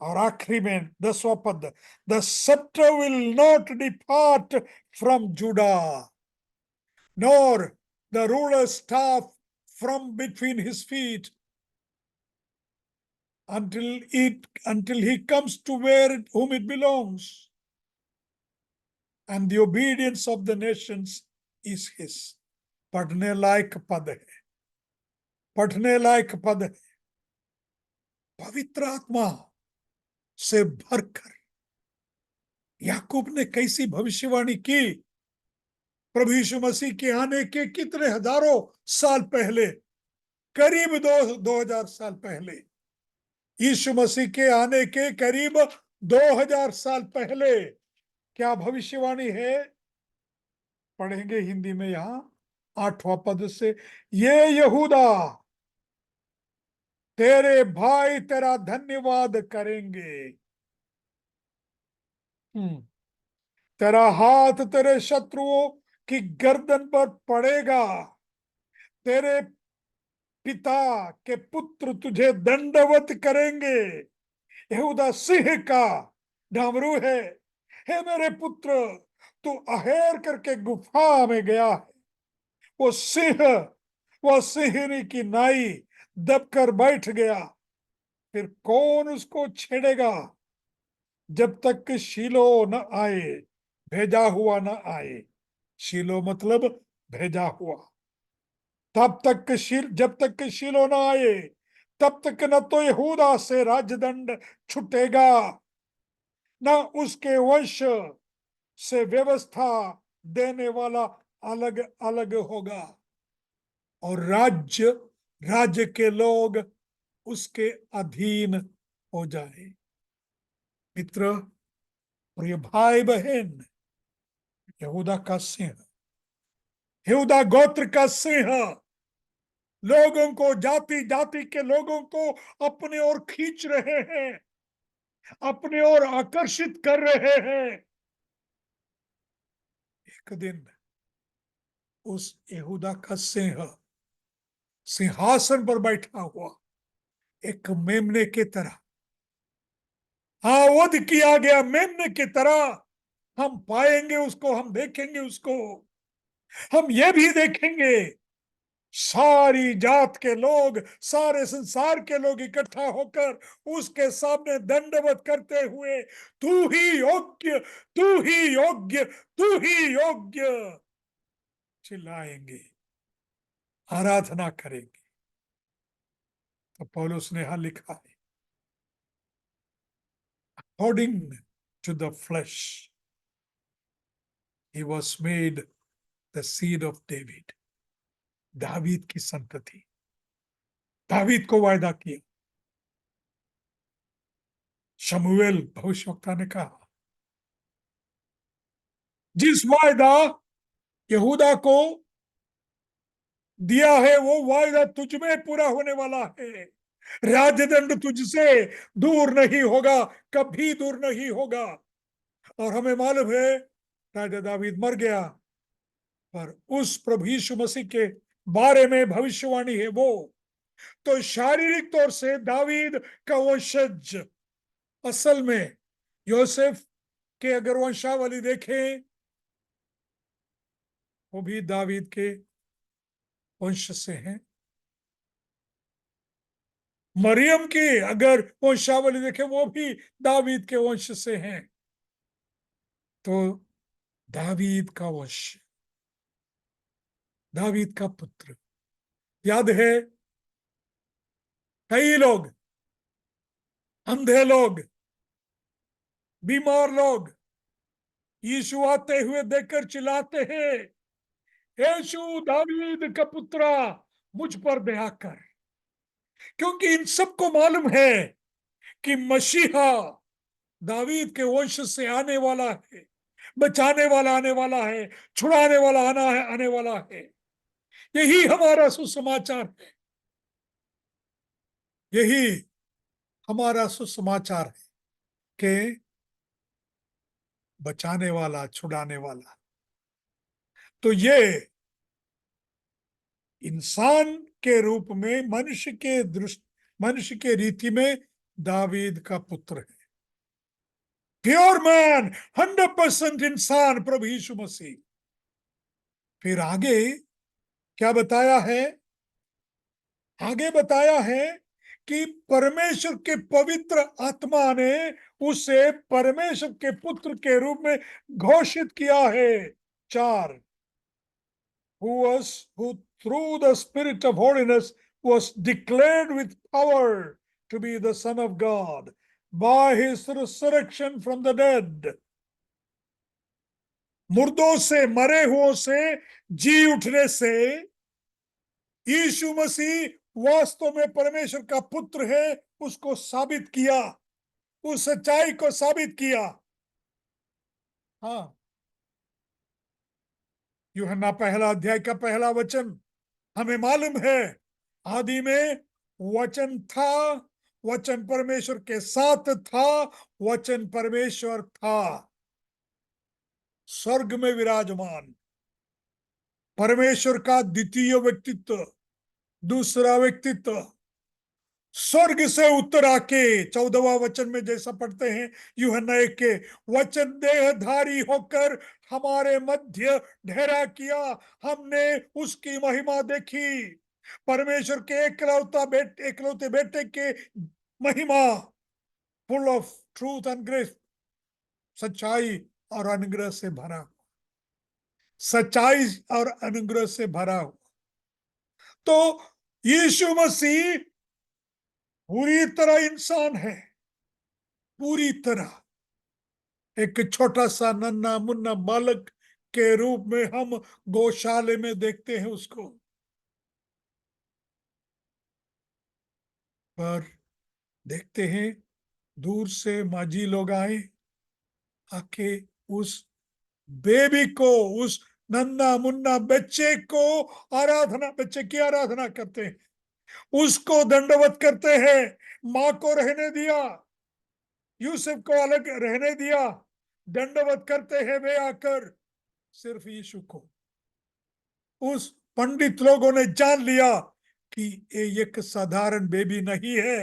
और आखिरी में 10वां पद, the scepter will not depart from Judah, nor the ruler's staff from between his feet, until he comes to whom it belongs, and the obedience of the nations is his. पढ़ने लायक पद है, पढ़ने लायक पद है। पवित्र आत्मा से भरकर याकूब ने कैसी भविष्यवाणी की, प्रभु यीशु मसीह के आने के कितने हजारों साल पहले, करीब 2000 साल पहले, यीशु मसीह के आने के करीब 2000 साल पहले क्या भविष्यवाणी है। पढ़ेंगे हिंदी में यहां 8वां पद से, ये यहूदा, तेरे भाई तेरा धन्यवाद करेंगे। तेरा हाथ तेरे शत्रुओं की गर्दन पर पड़ेगा, तेरे पिता के पुत्र तुझे दंडवत करेंगे। यहूदा सिंह का डामरू है, हे मेरे पुत्र, तू अहेर करके गुफा में गया है। वो सिंह, वो सिंहनी की नाई दबकर बैठ गया, फिर कौन उसको छेड़ेगा जब तक कि शीलो न आए, भेजा हुआ न आए। शीलो मतलब भेजा हुआ। जब तक कि शीलो न आए, तब तक न तो यहूदा से राजदंड छुटेगा, न उसके वंश से व्यवस्था देने वाला अलग अलग होगा, और राज्य के लोग उसके अधीन हो जाए। मित्र, प्रिय भाई बहन, यहूदा का सिंह, यहूदा गोत्र का सिंह लोगों को, जाति जाति के लोगों को अपने ओर खींच रहे हैं, अपने ओर आकर्षित कर रहे हैं। एक दिन उस यहूदा का सिंह सिंहासन पर बैठा हुआ एक मेमने की तरह, हाँ, वध किया गया मेमने की तरह हम पाएंगे उसको, हम देखेंगे उसको। हम ये भी देखेंगे सारी जात के लोग, सारे संसार के लोग इकट्ठा होकर उसके सामने दंडवत करते हुए, तू ही योग्य, तू ही योग्य, तू ही योग्य चिल्लाएंगे, आराधना करेंगे। तो पौलुस ने यहां लिखा है, according to the flesh he was made the seed of David. दावीद की संतति, दावीद को वायदा किया। शमूएल भविष्यवक्ता ने कहा, जिस वायदा यहूदा को दिया है वो वायदा तुझ में पूरा होने वाला है। राजदंड तुझसे दूर नहीं होगा, कभी दूर नहीं होगा। और हमें मालूम है राजा दावीद मर गया, पर उस प्रभु यीशु मसीह के बारे में भविष्यवाणी है वो। तो शारीरिक तौर से दावीद का वंशज, असल में योसेफ के अगर वंशावली देखें, वो भी दावीद के वंश से हैं। मरियम की अगर वंशावली देखें, वो भी दावीद के वंश से हैं। तो दावीद का वंश, दावीद का पुत्र। याद है, कई लोग, अंधे लोग, बीमार लोग यीशु आते हुए देखकर चिल्लाते हैं, यीशु दावीद का पुत्रा मुझ पर दया कर। क्योंकि इन सबको मालूम है कि मसीहा दावीद के वंश से आने वाला है, बचाने वाला आने वाला है, छुड़ाने वाला आने वाला है। यही हमारा सुसमाचार है, यही हमारा सुसमाचार है कि बचाने वाला, छुड़ाने वाला। तो ये इंसान के रूप में, मनुष्य के दृष्टि, मनुष्य के रीति में दावीद का पुत्र है। प्योर मैन, 100% इंसान प्रभु यीशु मसीह। फिर आगे क्या बताया है? आगे बताया है कि परमेश्वर के पवित्र आत्मा ने उसे परमेश्वर के पुत्र के रूप में घोषित किया है। 4, who through the spirit of holiness was declared with power to be the Son of God by his resurrection from the dead। मुर्दों से, मरे हुओं से जी उठने से यीशु मसीह वास्तव में परमेश्वर का पुत्र है, उसको साबित किया, उस सच्चाई को साबित किया। हाँ, यूहन्ना 1 अध्याय का 1 वचन हमें मालूम है, आदि में वचन था, वचन परमेश्वर के साथ था, वचन परमेश्वर था, स्वर्ग में विराजमान, परमेश्वर का द्वितीय व्यक्तित्व, दूसरा व्यक्तित्व, स्वर्ग से उतर आके 14वां वचन में जैसा पढ़ते हैं यूहन्ना 1 के, वचन देहधारी होकर हमारे मध्य ठहरा किया, हमने उसकी महिमा देखी, परमेश्वर के एकलौते बेटे के महिमा, full of truth and grace, सच्चाई और अनुग्रह से भरा, सच्चाई और अनुग्रह से भरा हुआ। तो यीशु मसीह पूरी तरह इंसान है, पूरी तरह। एक छोटा सा नन्ना मुन्ना बालक के रूप में हम गौशाले में देखते हैं उसको, पर देखते हैं दूर से माझी लोग आए, आके उस बेबी को, उस नन्ना मुन्ना बच्चे को आराधना, बच्चे की आराधना करते हैं, उसको दंडवत करते हैं। माँ को रहने दिया, यूसुफ को अलग रहने दिया, दंडवत करते हैं वे आकर सिर्फ यीशु को। उस पंडित लोगों ने जान लिया कि ये एक साधारण बेबी नहीं है,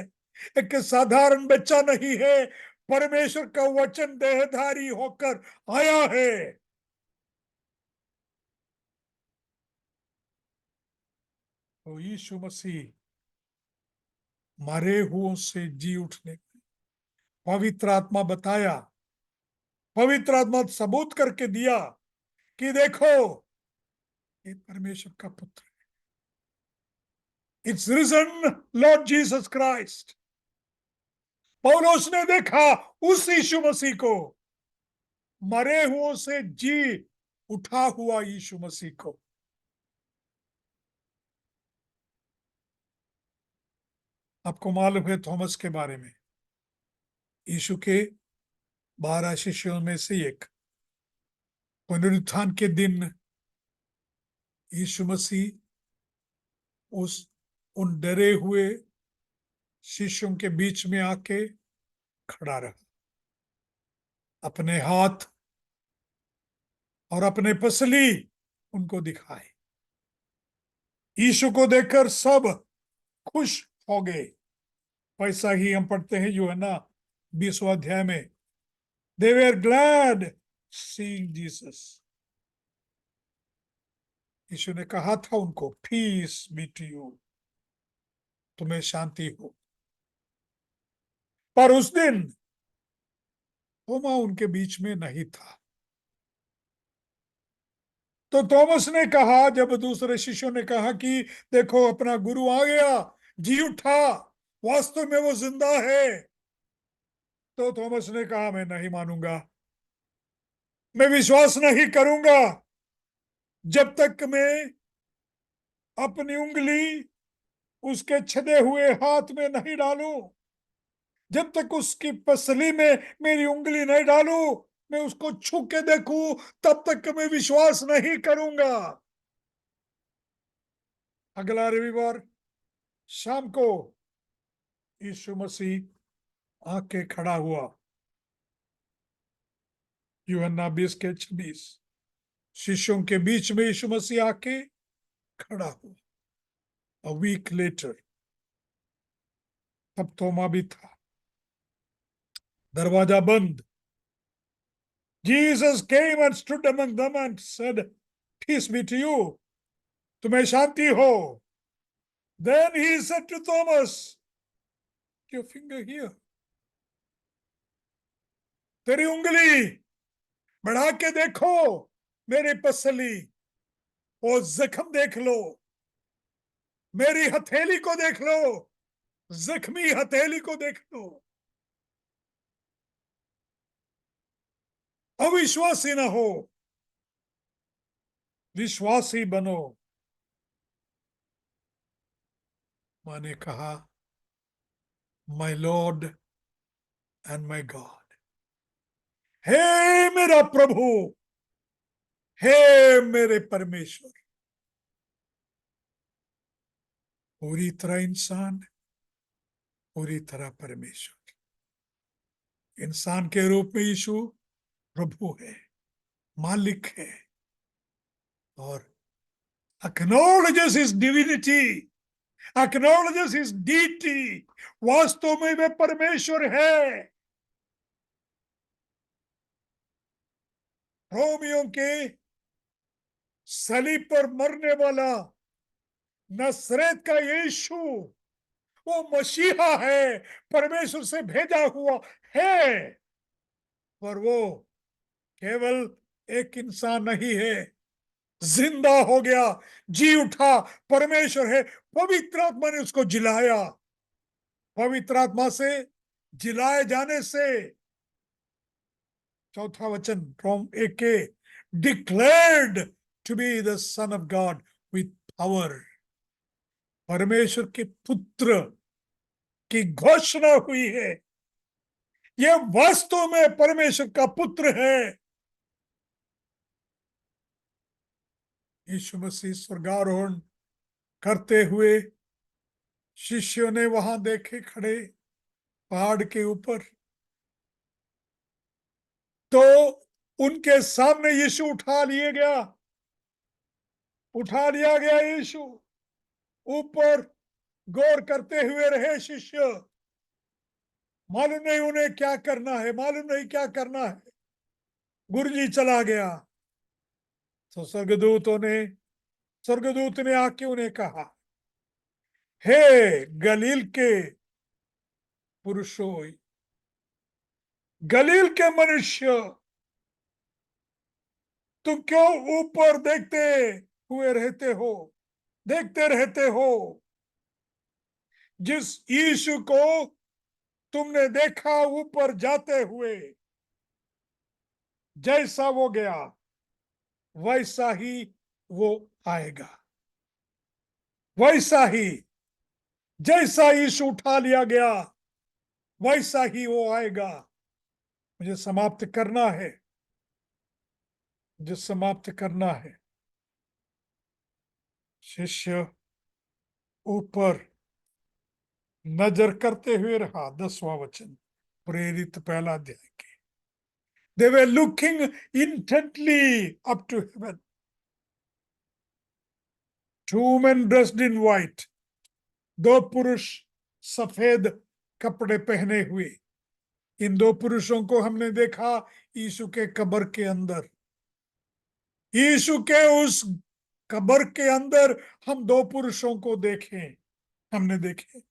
एक साधारण बच्चा नहीं है, परमेश्वर का वचन देहधारी होकर आया है। तो यीशु मसीह मरे हुओं से जी उठने, पवित्र आत्मा बताया, पवित्र आत्मा सबूत करके दिया कि देखो ये परमेश्वर का पुत्र है। It's risen Lord Jesus Christ. पौलुस ने देखा उस यीशु मसीह को, मरे हुओं से जी उठा हुआ यीशु मसीह को। आपको मालूम है थॉमस के बारे में, यीशु के 12 शिष्यों में से एक। पुनरुत्थान के दिन यीशु मसीह उन डरे हुए शिष्यों के बीच में आके खड़ा रहा, अपने हाथ और अपने पसली उनको दिखाए। यीशु को देखकर सब खुश हो गए। वैसा ही हम पढ़ते हैं यूहन्ना 20वां अध्याय में, दे वर ग्लैड सीइंग जीसस। यीशु ने कहा था उनको, पीस बी टू यू, तुम्हें शांति हो। पर उस दिन थोमा उनके बीच में नहीं था। तो थॉमस ने कहा, जब दूसरे शिष्यों ने कहा कि देखो अपना गुरु आ गया, जी उठा, वास्तव में वो जिंदा है, तो थॉमस ने कहा मैं नहीं मानूंगा, मैं विश्वास नहीं करूंगा जब तक मैं अपनी उंगली उसके छेदे हुए हाथ में नहीं डालूं, जब तक उसकी पसली में मेरी उंगली नहीं डालूं, मैं उसको छू के देखूं, तब तक मैं विश्वास नहीं करूंगा। अगला रविवार शाम को यीशु मसीह आके खड़ा हुआ। यूहन्ना 20:26, शिष्यों के बीच में यीशु मसीह आके खड़ा हुआ। अ वीक लेटर, तब तोमा भी था, दरवाजा बंद। Jesus came and stood among them and said, peace be to you, तुम्हें शांति हो। Then he said to Thomas, your finger here, तेरी उंगली बढ़ा के देखो, मेरी पसली, वो जख्म देख लो, मेरी हथेली को देख लो, जख्मी हथेली को देख लो। अविश्वासी ना हो, विश्वासी बनो। मैंने कहा, my lord and my God, हे मेरा प्रभु, हे मेरे परमेश्वर। पूरी तरह इंसान, पूरी तरह परमेश्वर। इंसान के रूप में यीशु प्रभु है, मालिक है, और acknowledges his divinity, acknowledges his deity, वास्तव में वे परमेश्वर है। रोमियों के सलीब पर मरने वाला नसरेत का यीशु वो मसीहा है, परमेश्वर से भेजा हुआ है। पर वो केवल एक इंसान नहीं है, जिंदा हो गया, जी उठा, परमेश्वर है। पवित्र आत्मा ने उसको जिलाया। पवित्र आत्मा से जिलाए जाने से, चौथा वचन Rome 1 declared to be the son of God with power, परमेश्वर के पुत्र की घोषणा हुई है। यह वास्तव में परमेश्वर का पुत्र है। यीशु मसीह स्वर्गारोहण करते हुए शिष्यों ने वहां देखे खड़े पहाड़ के ऊपर, तो उनके सामने यीशु उठा लिया गया। यीशु ऊपर गौर करते हुए रहे शिष्य, मालूम नहीं उन्हें क्या करना है, मालूम नहीं क्या करना है। गुरुजी चला गया तो स्वर्गदूत ने आके उन्हें कहा, हे गलील के पुरुषों, गलील के मनुष्य, तुम क्यों ऊपर देखते रहते हो। जिस यीशु को तुमने देखा ऊपर जाते हुए, जैसा वो गया वैसा ही वो आएगा। वैसा ही, जैसा यीशु उठा लिया गया वैसा ही वो आएगा। मुझे समाप्त करना है, मुझे समाप्त करना है। शिष्य ऊपर नजर करते हुए रहा। 10वां वचन, प्रेरित पहला अध्याय के। They were looking intently up to heaven. Two men dressed in white. दो पुरुष सफेद कपड़े पहने हुए। इन दो पुरुषों को हमने देखा यीशु के कब्र के अंदर। यीशु के उस कब्र के अंदर हम दो पुरुषों को हमने देखे।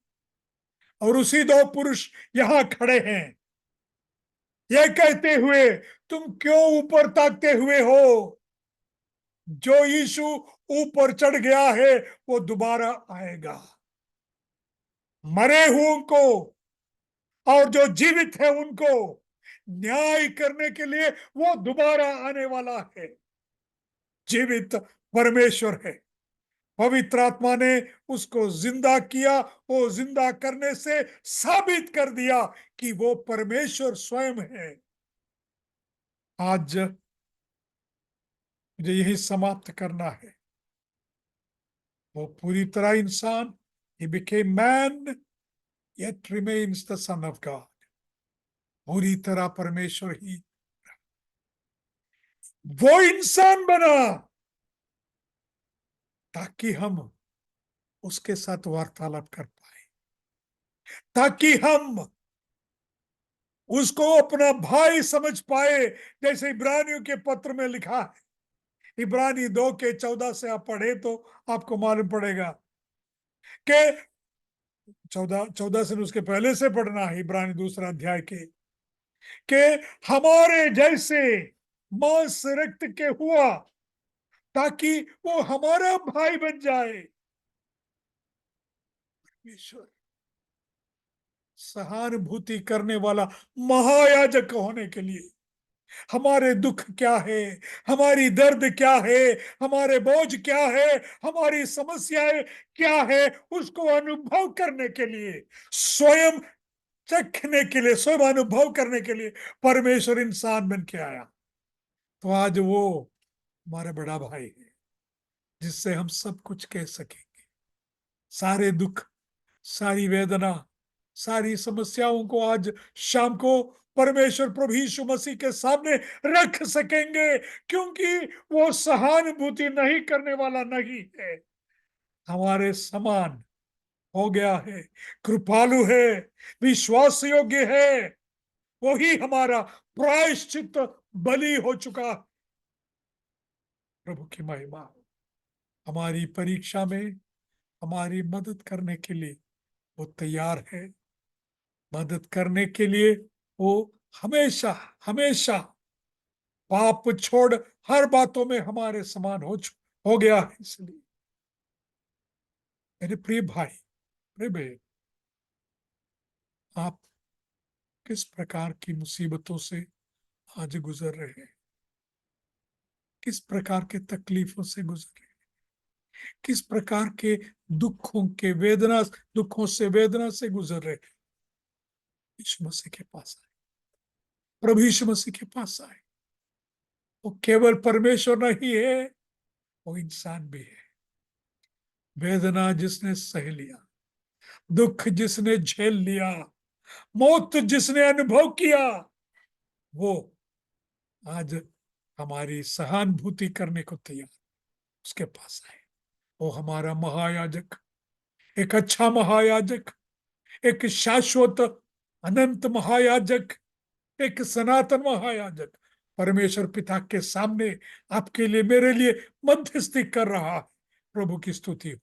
और उसी दो पुरुष यहां खड़े हैं, यह कहते हुए, तुम क्यों ऊपर ताकते हुए हो। जो यीशु ऊपर चढ़ गया है वो दोबारा आएगा। मरे हुओं को और जो जीवित है उनको न्याय करने के लिए वो दोबारा आने वाला है। जीवित परमेश्वर है। पवित्र आत्मा ने उसको जिंदा किया। वो जिंदा करने से साबित कर दिया कि वो परमेश्वर स्वयं है। आज मुझे यही समाप्त करना है। वो पूरी तरह इंसान, he became man yet remains the son of God. पूरी तरह परमेश्वर ही वो इंसान बना ताकि हम उसके साथ वार्तालाप कर पाए, ताकि हम उसको अपना भाई समझ पाए। जैसे इब्रानियों के पत्र में लिखा है, इब्रानी 2 के 14 से आप पढ़े तो आपको मालूम पड़ेगा कि 14 से उसके पहले से पढ़ना है, इब्रानी 2 अध्याय के हमारे जैसे मांस रक्त के हुआ ताकि वो हमारा भाई बन जाए। परमेश्वर सहानुभूति करने वाला महायाजक होने के लिए हमारे दुख क्या है, हमारी दर्द क्या है, हमारे बोझ क्या है, हमारी समस्याएं क्या है, उसको अनुभव करने के लिए, स्वयं चखने के लिए, स्वयं अनुभव करने के लिए परमेश्वर इंसान बन के आया। तो आज वो हमारा बड़ा भाई है जिससे हम सब कुछ कह सकेंगे। सारे दुख, सारी वेदना, सारी समस्याओं को आज शाम को परमेश्वर प्रभु यीशु मसीह के सामने रख सकेंगे, क्योंकि वो सहानुभूति नहीं करने वाला नहीं है, हमारे समान हो गया है, कृपालु है, विश्वास योग्य है। वही हमारा प्रायश्चित बलि हो चुका। प्रभु की महिमा हो। हमारी परीक्षा में हमारी मदद करने के लिए वो तैयार है। मदद करने के लिए वो हमेशा हमेशा पाप छोड़ हर बातों में हमारे समान हो गया है। इसलिए मेरे प्रिय भाई, प्रिय बहन, आप किस प्रकार की मुसीबतों से आज गुजर रहे हैं, किस प्रकार के तकलीफों से गुजर रहे हैं, किस प्रकार के दुखों से वेदना से गुजर रहे हैं। यीशु मसीह के पास आए, प्रभु यीशु मसीह के पास आए। वो केवल परमेश्वर नहीं है, वो इंसान भी है। वेदना जिसने सह लिया, दुख जिसने झेल लिया, मौत जिसने अनुभव किया, वो आज हमारी सहानुभूति करने को तैयार उसके पास आए। वो हमारा महायाजक, एक अच्छा महायाजक, एक शाश्वत अनंत महायाजक, एक सनातन महायाजक परमेश्वर पिता के सामने आपके लिए, मेरे लिए मध्यस्थी कर रहा है। प्रभु की स्तुति हो।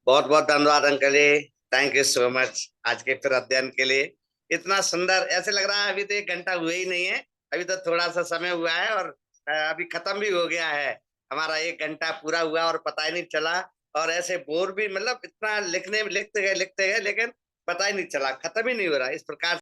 बहुत बहुत धन्यवाद uncle ji, thank you so much आज के फिर अध्ययन के लिए। इतना सुंदर, ऐसे लग रहा है अभी तो 1 घंटा हुए ही नहीं है, अभी तो थोड़ा सा समय हुआ है और अभी खत्म भी हो गया है। हमारा 1 घंटा पूरा हुआ और पता ही नहीं चला। और ऐसे बोर भी, मतलब इतना लिखते गए लेकिन पता ही नहीं चला, खत्म ही नहीं हो रहा इस प्रकार।